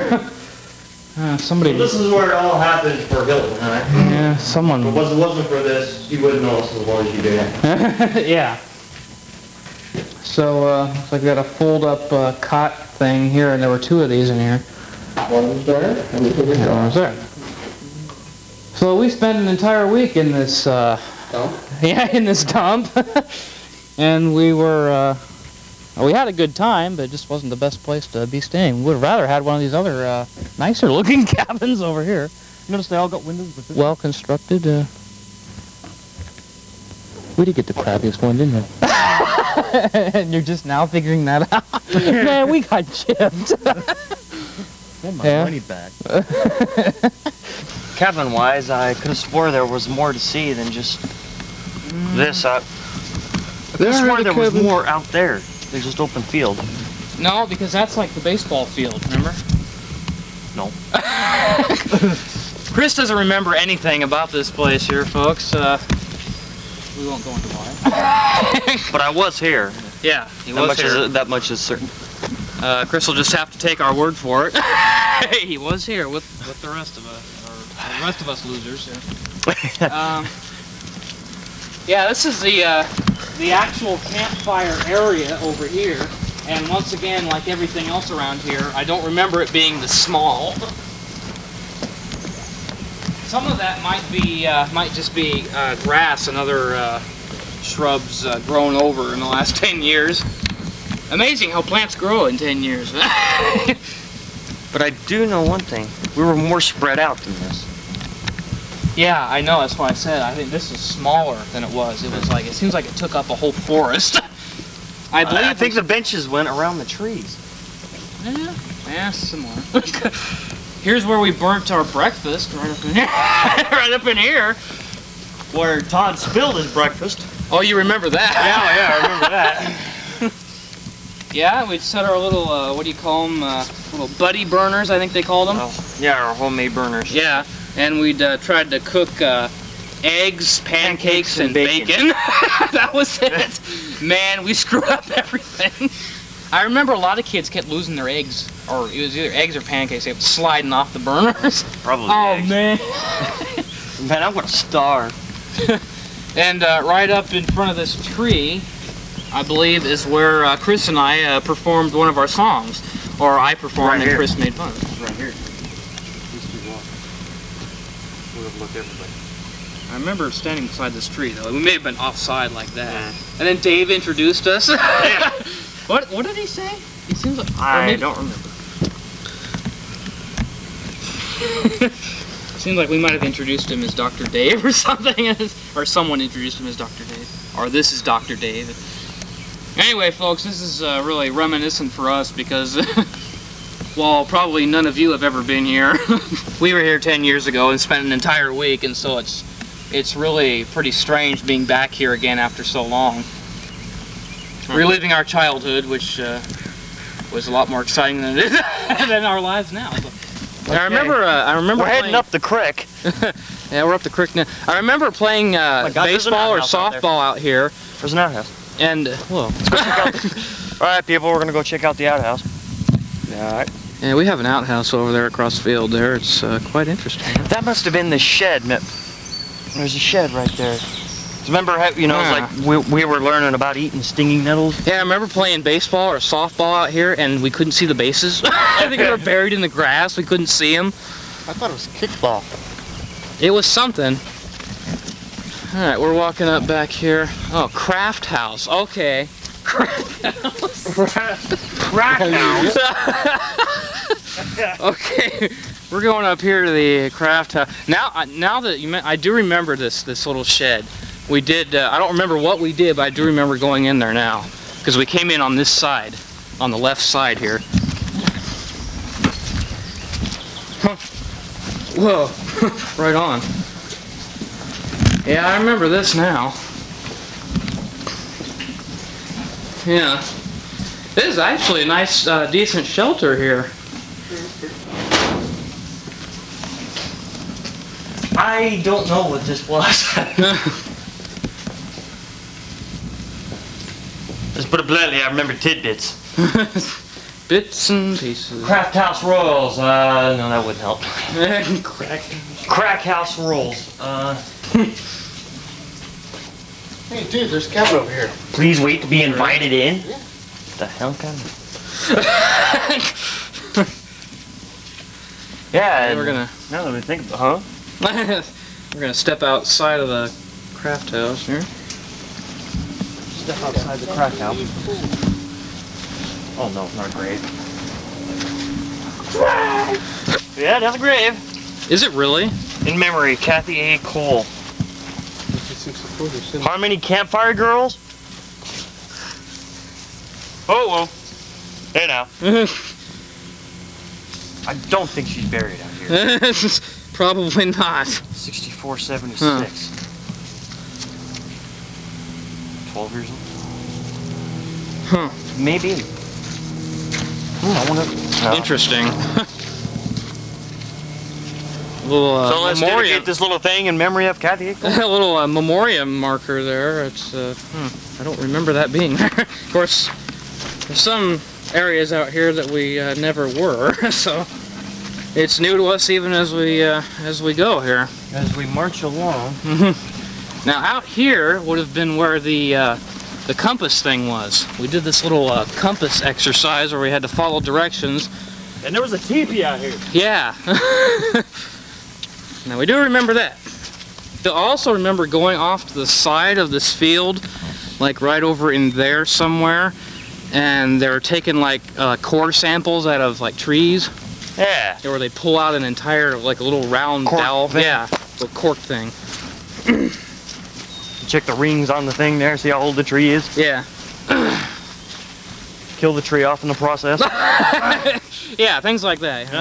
Somebody. This is where it all happened for Hilton, huh? Yeah, someone. If it wasn't for this, you wouldn't know us as well as you do. Yeah. So, looks like we got a fold-up cot thing here, and there were 2 of these in here. One was there, and we put it One was there. So we spent an entire week in this, dump? yeah, in this dump. And we were, we had a good time, but it just wasn't the best place to be staying. We'd rather had one of these other, nicer looking cabins over here. Notice they all got windows with it. Well constructed, we did get the crappiest one, didn't we? And you're just now figuring that out? Man, we got chipped. Want my money back. Cabin-wise, I could have swore there was more to see than just this. I swore there was more out there. There's just open field. No, because that's like the baseball field, remember? No. Chris doesn't remember anything about this place here, folks. We won't go into why. But I was here. Yeah, he was here. That much is certain. Chris will just have to take our word for it. He was here with the rest of us, or the rest of us losers. Yeah, this is the actual campfire area over here. And once again, like everything else around here, I don't remember it being this small. Some of that might just be grass and other shrubs grown over in the last 10 years. Amazing how plants grow in 10 years. But I do know one thing. We were more spread out than this. Yeah, I know. That's why I said I think this is smaller than it was. It was like, it seems like it took up a whole forest. I think the benches went around the trees. Yeah, similar. Here's where we burnt our breakfast, right up in here. Right up in here. Where Todd spilled his breakfast. Oh, you remember that? Yeah, I remember that. Yeah, we'd set our little, what do you call them? Little buddy burners, I think they called them. Oh, yeah, our homemade burners. Yeah, and we'd tried to cook eggs, pancakes, and bacon. That was it. Man, we screwed up everything. I remember a lot of kids kept losing their eggs, or it was either eggs or pancakes. They kept sliding off the burners. Probably eggs. Man. Man, I'm gonna starve. And right up in front of this tree, I believe, is where Chris and I performed one of our songs. Or I performed and Chris made fun of it. Right here. These two walls. We'll look everybody. I remember standing beside this tree, though. We may have been offside like that. Yeah. And then Dave introduced us. Yeah. What did he say? He seems like... I don't remember. Seems like we might have introduced him as Dr. Dave or something. Or someone introduced him as Dr. Dave. Or this is Dr. Dave. Anyway, folks, this is really reminiscent for us because well, probably none of you have ever been here. We were here 10 years ago and spent an entire week, and so it's really pretty strange being back here again after so long. Reliving our childhood, which was a lot more exciting than it is than our lives now. Okay. I remember we're heading up the creek. Yeah, we're up the creek now. I remember playing baseball or softball out here. There's an outhouse. And whoa. All right, people, we're gonna go check out the outhouse. All right. Yeah, we have an outhouse over there across the field. There, it's quite interesting. That must have been the shed. There's a shed right there. Remember, you know, it's like we were learning about eating stinging nettles? Yeah, I remember playing baseball or softball out here, and we couldn't see the bases. I think they were buried in the grass. We couldn't see them. I thought it was kickball. It was something. All right, we're walking up back here. Oh, craft house. Okay. Craft house. Craft house. Okay, we're going up here to the craft house. Now that you I do remember this little shed. We did. I don't remember what we did, but I do remember going in there now because we came in on this side, on the left side here. Huh. Whoa, right on. Yeah, I remember this now. Yeah, this is actually a nice, decent shelter here. I don't know what this was. Let's put it bluntly, I remember tidbits. Bits and pieces. Craft House Rolls. No, that wouldn't help. Crack House Rolls. Hey, dude, there's a cabin over here. Please wait to be invited in. Yeah. What the hell kind of? Yeah. We're gonna. Now that we think about, We're gonna step outside of the craft house here. Step outside the crack house. Oh no, not a grave. Yeah, that's a grave. Is it really? In memory, Kathy A. Cole. How many campfire girls? Oh, well. Hey now. I don't think she's buried out here. Probably not. 6476. Huh. 12 years old? Huh. Maybe. I wonder. No. Interesting. Little, so let's dedicate this little thing in memory of Kathy. A little memoriam marker there. It's I don't remember that being there. Of course, there's some areas out here that we never were, so it's new to us even as we go here. As we march along. Now out here would have been where the compass thing was. We did this little compass exercise where we had to follow directions. And there was a teepee out here. Yeah. Now we do remember that. I also remember going off to the side of this field, like right over in there somewhere, and they were taking like core samples out of like trees. Yeah. Where they pull out an entire like a little round cork dowel. Thing. Yeah, little cork thing. Check the rings on the thing there, see how old the tree is. Yeah. Kill the tree off in the process. Yeah, things like that.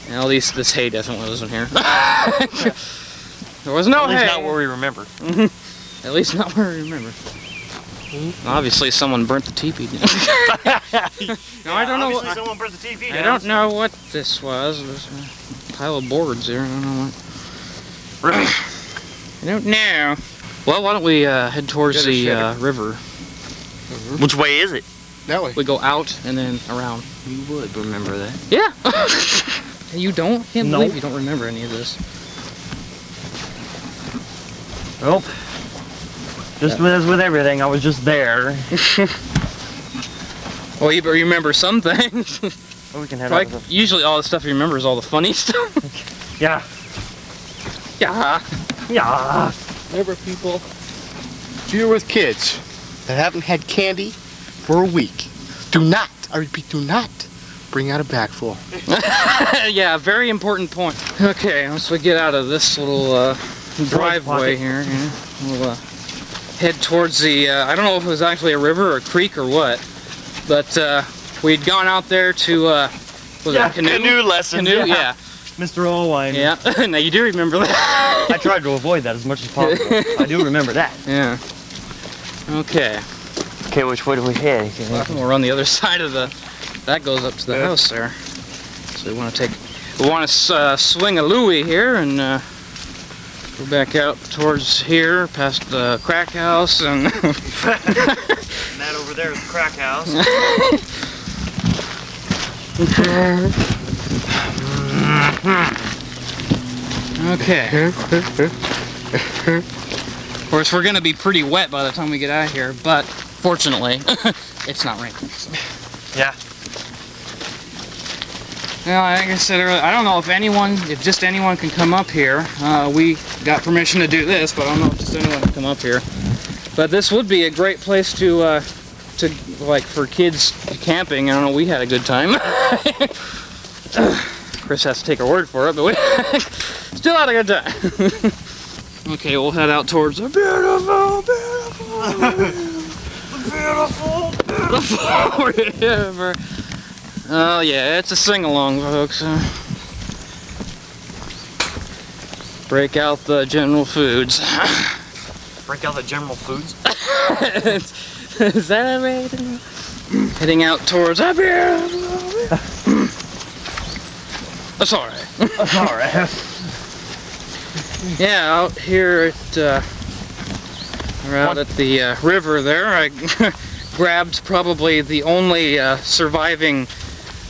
And at least this hay definitely wasn't here. There was no hay. At least not where we remember. At least not where we remember. Obviously someone burnt the teepee. No, I don't know. Obviously someone burnt the teepee down. I don't know what this was. There's a pile of boards here. I don't know what. Right. I don't know. Well, why don't we head towards the river? Which way is it? That way. We go out and then around. You would remember that. Yeah. You don't? I can't No. believe you don't remember any of this. Nope. Just as with everything, I was just there. Well, you remember some things. Well, we can head Like, out. usually all the stuff you remember is all the funny stuff. Yeah. Yeah. Yeah. Remember, people, if you're with kids that haven't had candy for a week, do not, I repeat, do not bring out a bag full. Yeah, very important point. Okay, once we get out of this little driveway here, we'll head towards the, I don't know if it was actually a river or a creek or what, but we'd gone out there to, was it canoe lessons. Canoe, yeah. Mr. Allwine. Yeah, now you do remember that. I tried to avoid that as much as possible. I do remember that. Yeah. Okay. Okay, which way do we head? We'll run the other side of the, that goes up to the house there. So we want to swing a Louie here and go back out towards here, past the crack house and... And that over there is the crack house. Okay. Of course, we're going to be pretty wet by the time we get out of here, but fortunately, it's not raining. So. Yeah. Well, like I said earlier, I don't know if just anyone can come up here. We got permission to do this, but I don't know if just anyone can come up here. But this would be a great place to like, for kids camping. I don't know, we had a good time. Chris has to take our word for it, but we still had a good time. Okay, we'll head out towards the beautiful river. Oh yeah, it's a sing-along, folks. Break out the general foods. Break out the general foods? Is that right? Heading out towards the beautiful river. That's alright. That's alright. Yeah, out here at, we're out at the river there. I grabbed probably the only surviving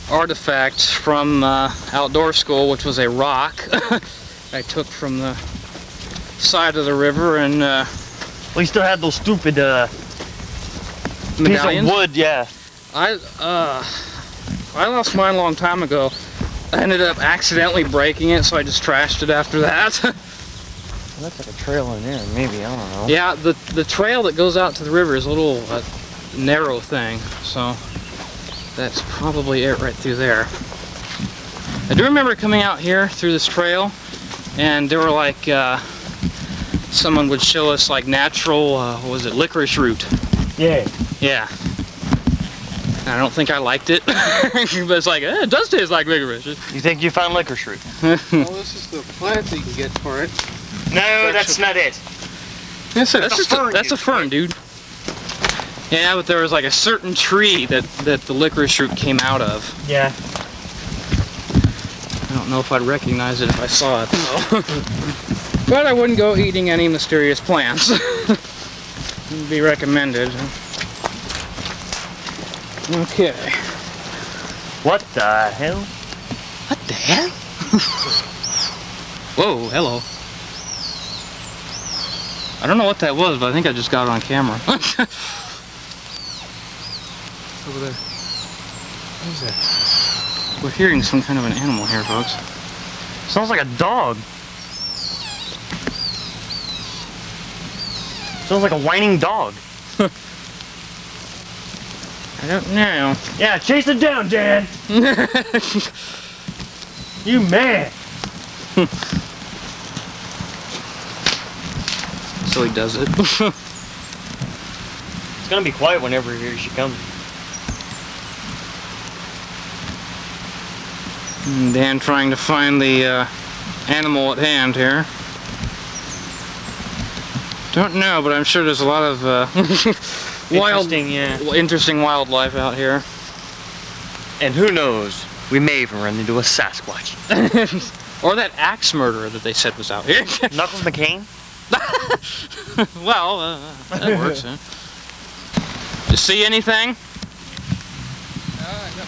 artifact from outdoor school, which was a rock I took from the side of the river, and well, you still had those stupid medallions? Piece of wood, yeah. I lost mine a long time ago. I ended up accidentally breaking it, so I just trashed it after that. Looks like a trail in there, maybe, I don't know. Yeah, the trail that goes out to the river is a little narrow thing, so that's probably it right through there. I do remember coming out here through this trail, and there were like, someone would show us like natural, what was it, licorice root. Yeah. Yeah. I don't think I liked it, but it's like, it does taste like licorice. You think you found licorice root? Well, this is the plant that you can get for it. No, that's not it. That's a fern, dude. Yeah, but there was like a certain tree that the licorice root came out of. Yeah. I don't know if I'd recognize it if I saw it, though. But I wouldn't go eating any mysterious plants. Wouldn't be recommended. Okay. What the hell? What the hell? Whoa, hello. I don't know what that was, but I think I just got it on camera. Over there. What is that? We're hearing some kind of an animal here, folks. Sounds like a dog. Sounds like a whining dog. I don't know. Yeah, chase it down, Dan. You man. So he does it. It's gonna be quiet whenever here she comes. And Dan trying to find the animal at hand here. Don't know, but I'm sure there's a lot of interesting wildlife out here. And who knows, we may even run into a Sasquatch. Or that axe murderer that they said was out here. Knuckles McCain? Well, that works, huh? Did you see anything? I was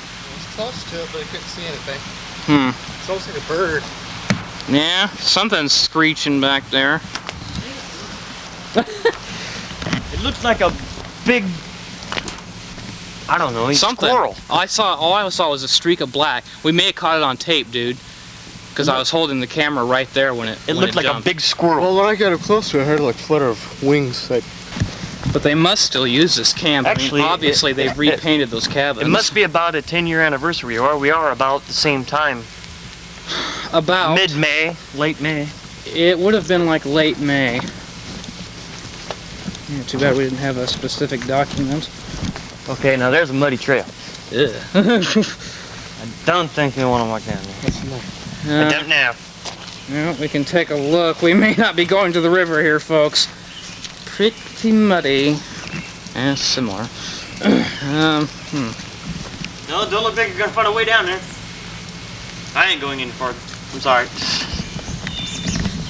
close to it, but I couldn't see anything. Hmm. It's almost like a bird. Yeah, something's screeching back there. It looks like a big, I don't know, squirrel. All I saw was a streak of black. We may have caught it on tape, dude, because I was holding the camera right there when it looked like jumped. a big squirrel. Well, when I got up close to it, I heard like flutter of wings. But they must still use this camp. Actually, I mean, obviously they've repainted those cabins. It must be about a 10-year anniversary, or we are about the same time. About mid-May, late May. It would have been like late May. Yeah, too bad we didn't have a specific document. Okay, now there's a muddy trail. I don't think we want to walk down there. I don't know. Well, we can take a look. We may not be going to the river here, folks. Pretty muddy and similar. No, don't look like you're gonna find a way down there. I ain't going any farther. I'm sorry.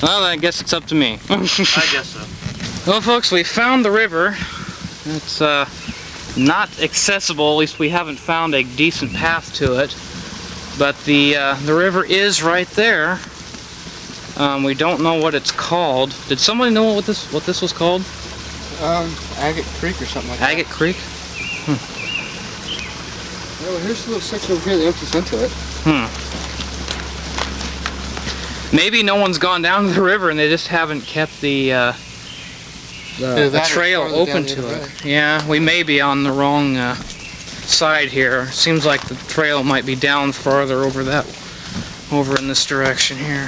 Well, I guess it's up to me. I guess so. Well, folks, we found the river. It's not accessible. At least we haven't found a decent path to it. But the river is right there. We don't know what it's called. Did somebody know what this was called? Agate Creek or something like that. Agate Creek? Yeah, well, here's a little section over here that empties into it. Maybe no one's gone down to the river and they just haven't kept the trail open to it. Yeah, we may be on the wrong side here. Seems like the trail might be down farther over in this direction here.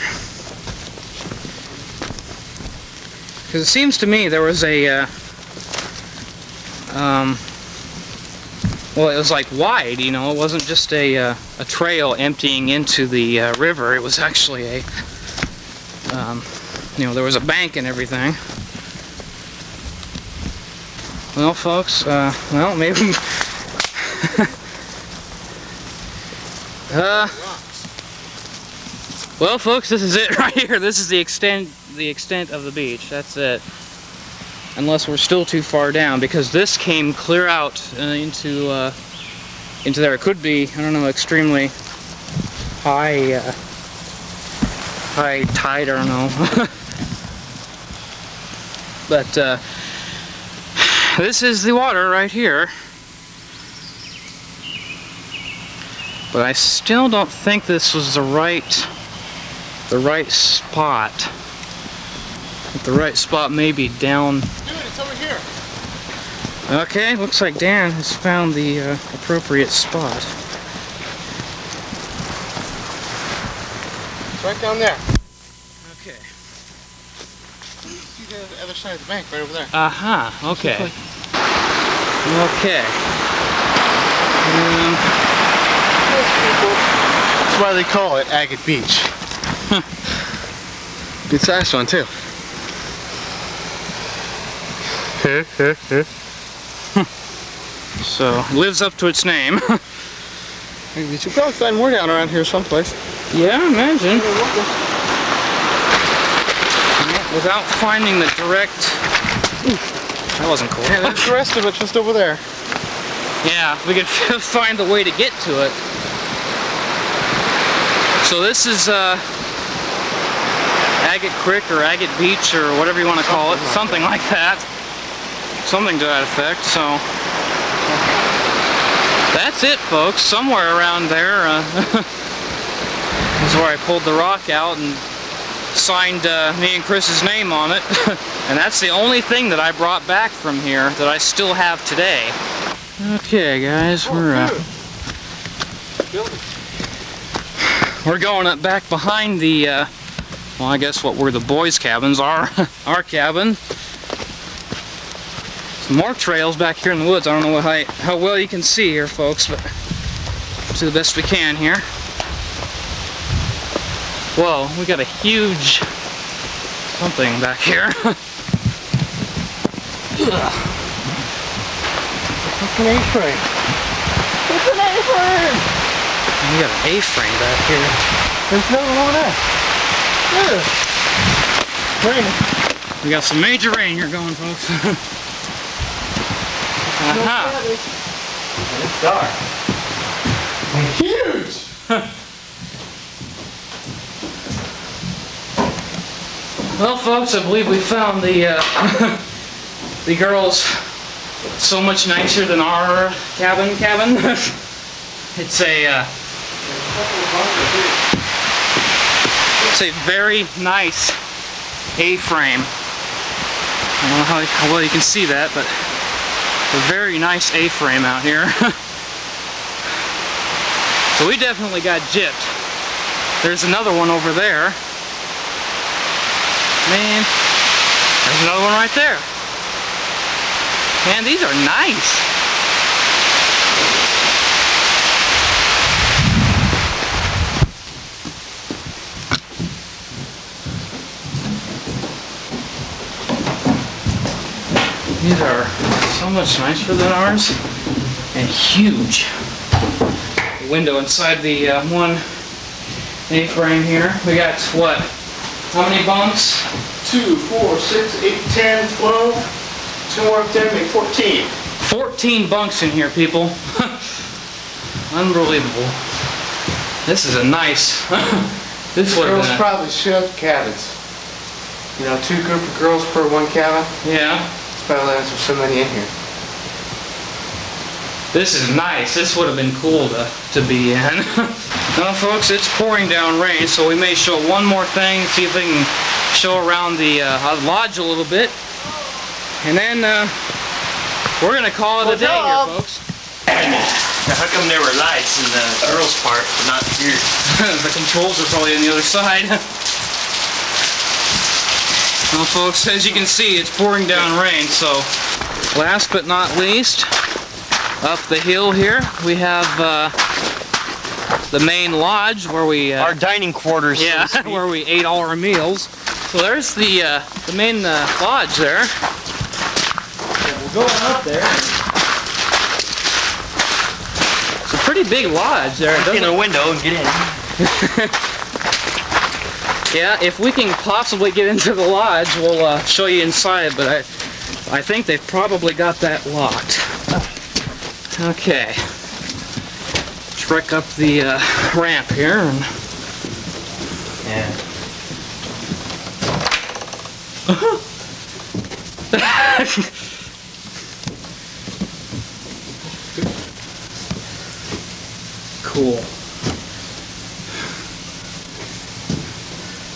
Because it seems to me there was a well, it was like wide, you know, it wasn't just a trail emptying into the river. It was actually a, you know, there was a bank and everything. Well, folks, well, maybe, well, folks, this is it right here. This is the extent of the beach. That's it. Unless we're still too far down, because this came clear out into there. It could be, I don't know, extremely high tide, I don't know. But this is the water right here. But I still don't think this was the right spot. The right spot may be down. Dude, it's over here. Okay, looks like Dan has found the appropriate spot. It's right down there. Okay. See the other side of the bank right over there. Aha, okay. Okay. That's why they call it Agate Beach. Good size one too. So, lives up to its name. You should probably find more down around here someplace. Yeah, imagine. Without finding the direct... Ooh, that wasn't cool. Yeah, there's the rest of it just over there. Yeah, we could find the way to get to it. So this is Agate Creek or Agate Beach or whatever you want to call it. Something like that. Something to that effect, so that's it, folks. Somewhere around there is where I pulled the rock out and signed me and Chris's name on it. And that's the only thing that I brought back from here that I still have today. Okay, guys, we're going up back behind the well, I guess what were the boys' cabins, our cabin. Some more trails back here in the woods. I don't know how well you can see here, folks, but we'll do the best we can here. Whoa, we got a huge something back here. It's an A-frame. It's an A-frame! We got an A-frame back here. There's another one over there. Yeah. Raining. We got some major rain here going, folks. Aha. It's dark. Huge! Well, folks, I believe we found the the girls so much nicer than our cabin. It's a very nice A-frame. I don't know how well you can see that, but a very nice A-frame out here. So we definitely got gypped. There's another one over there. Man, there's another one right there. Man, these are nice. are so much nicer than ours, and huge. Window inside the one A-frame here. We got what? How many bunks? 2, 4, 6, 8, 10, 12. 2 more up there, make 14. 14 bunks in here, people. Unbelievable. This is a nice. This would have Girls been probably should have cabins. You know, 2 group of girls per 1 cabin. yeah. That's probably why there's so many in here. This is nice. This would have been cool to be in. Now, folks, it's pouring down rain, so we may show one more thing, see if we can show around the lodge a little bit, and then we're gonna call it a day here, folks. Now, how come there were lights in the girls' part, but not here? The controls are probably on the other side. Well, folks, as you can see, it's pouring down rain, so last but not least, up the hill here, we have the main lodge where we... Our dining quarters. yeah, so to speak. where we ate all our meals. So there's the main lodge there. And we'll go on up there. It's a pretty big lodge there. It In the window and get in. Yeah, if we can possibly get into the lodge, we'll show you inside, but I think they've probably got that locked. Okay. Trek up the ramp here. And Yeah. Cool.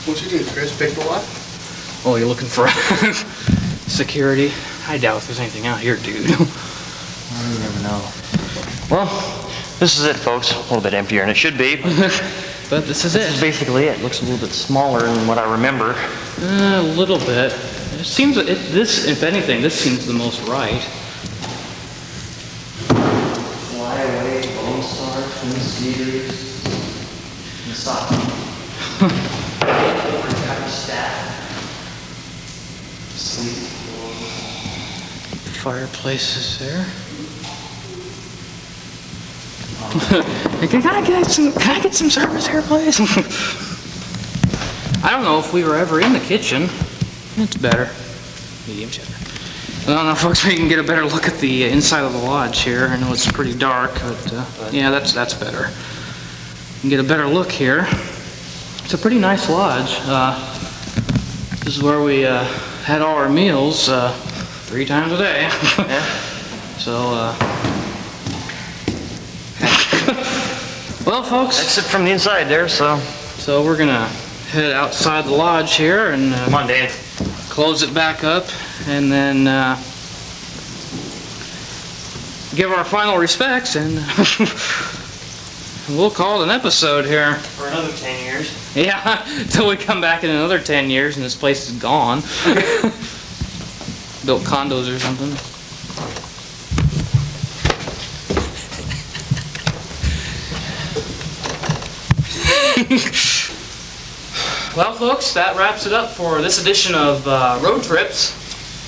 What you do, Chris? Pick the lock? Oh, you're looking for security? I doubt there's anything out here, dude. You never know. Well, this is it, folks. A little bit emptier than it should be. But this is This is it. basically it. It looks a little bit smaller than what I remember. A little bit. It seems that this, if anything, this seems the most right. Fly away, Lone Star, Twin Cedars, and Sock. Sleep. Fireplaces there. Can I get some service here, please? I don't know if we were ever in the kitchen. It's better. Medium cheddar. I don't know, folks, we can get a better look at the inside of the lodge here. I know it's pretty dark, but yeah, that's better. You can get a better look here. It's a pretty nice lodge. This is where we had all our meals 3 times a day. Yeah. So, well, folks. That's it from the inside there, so. So we're gonna head outside the lodge here and Come on, Dan. close it back up, and then give our final respects, and we'll call it an episode here. For another 10 years. Yeah, until we come back in another 10 years and this place is gone. Built condos or something. Well, folks, that wraps it up for this edition of Road Trips.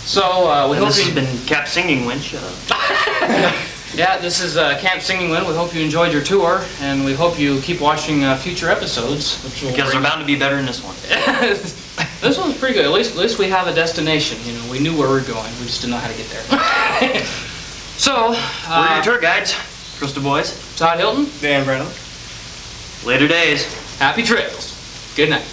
So we hope This you... has been Cap Singing Wind. Shut up. Yeah, this is Camp Singing Wind. We hope you enjoyed your tour, and we hope you keep watching future episodes. Which will Because they're bound to be better than this one. This one's pretty good. At least we have a destination. You know, we knew where we were going. We just didn't know how to get there. So, We're your tour guides. Chris DeBois. Todd Hilton, Dan Brennan. Later days. happy trips. Good night.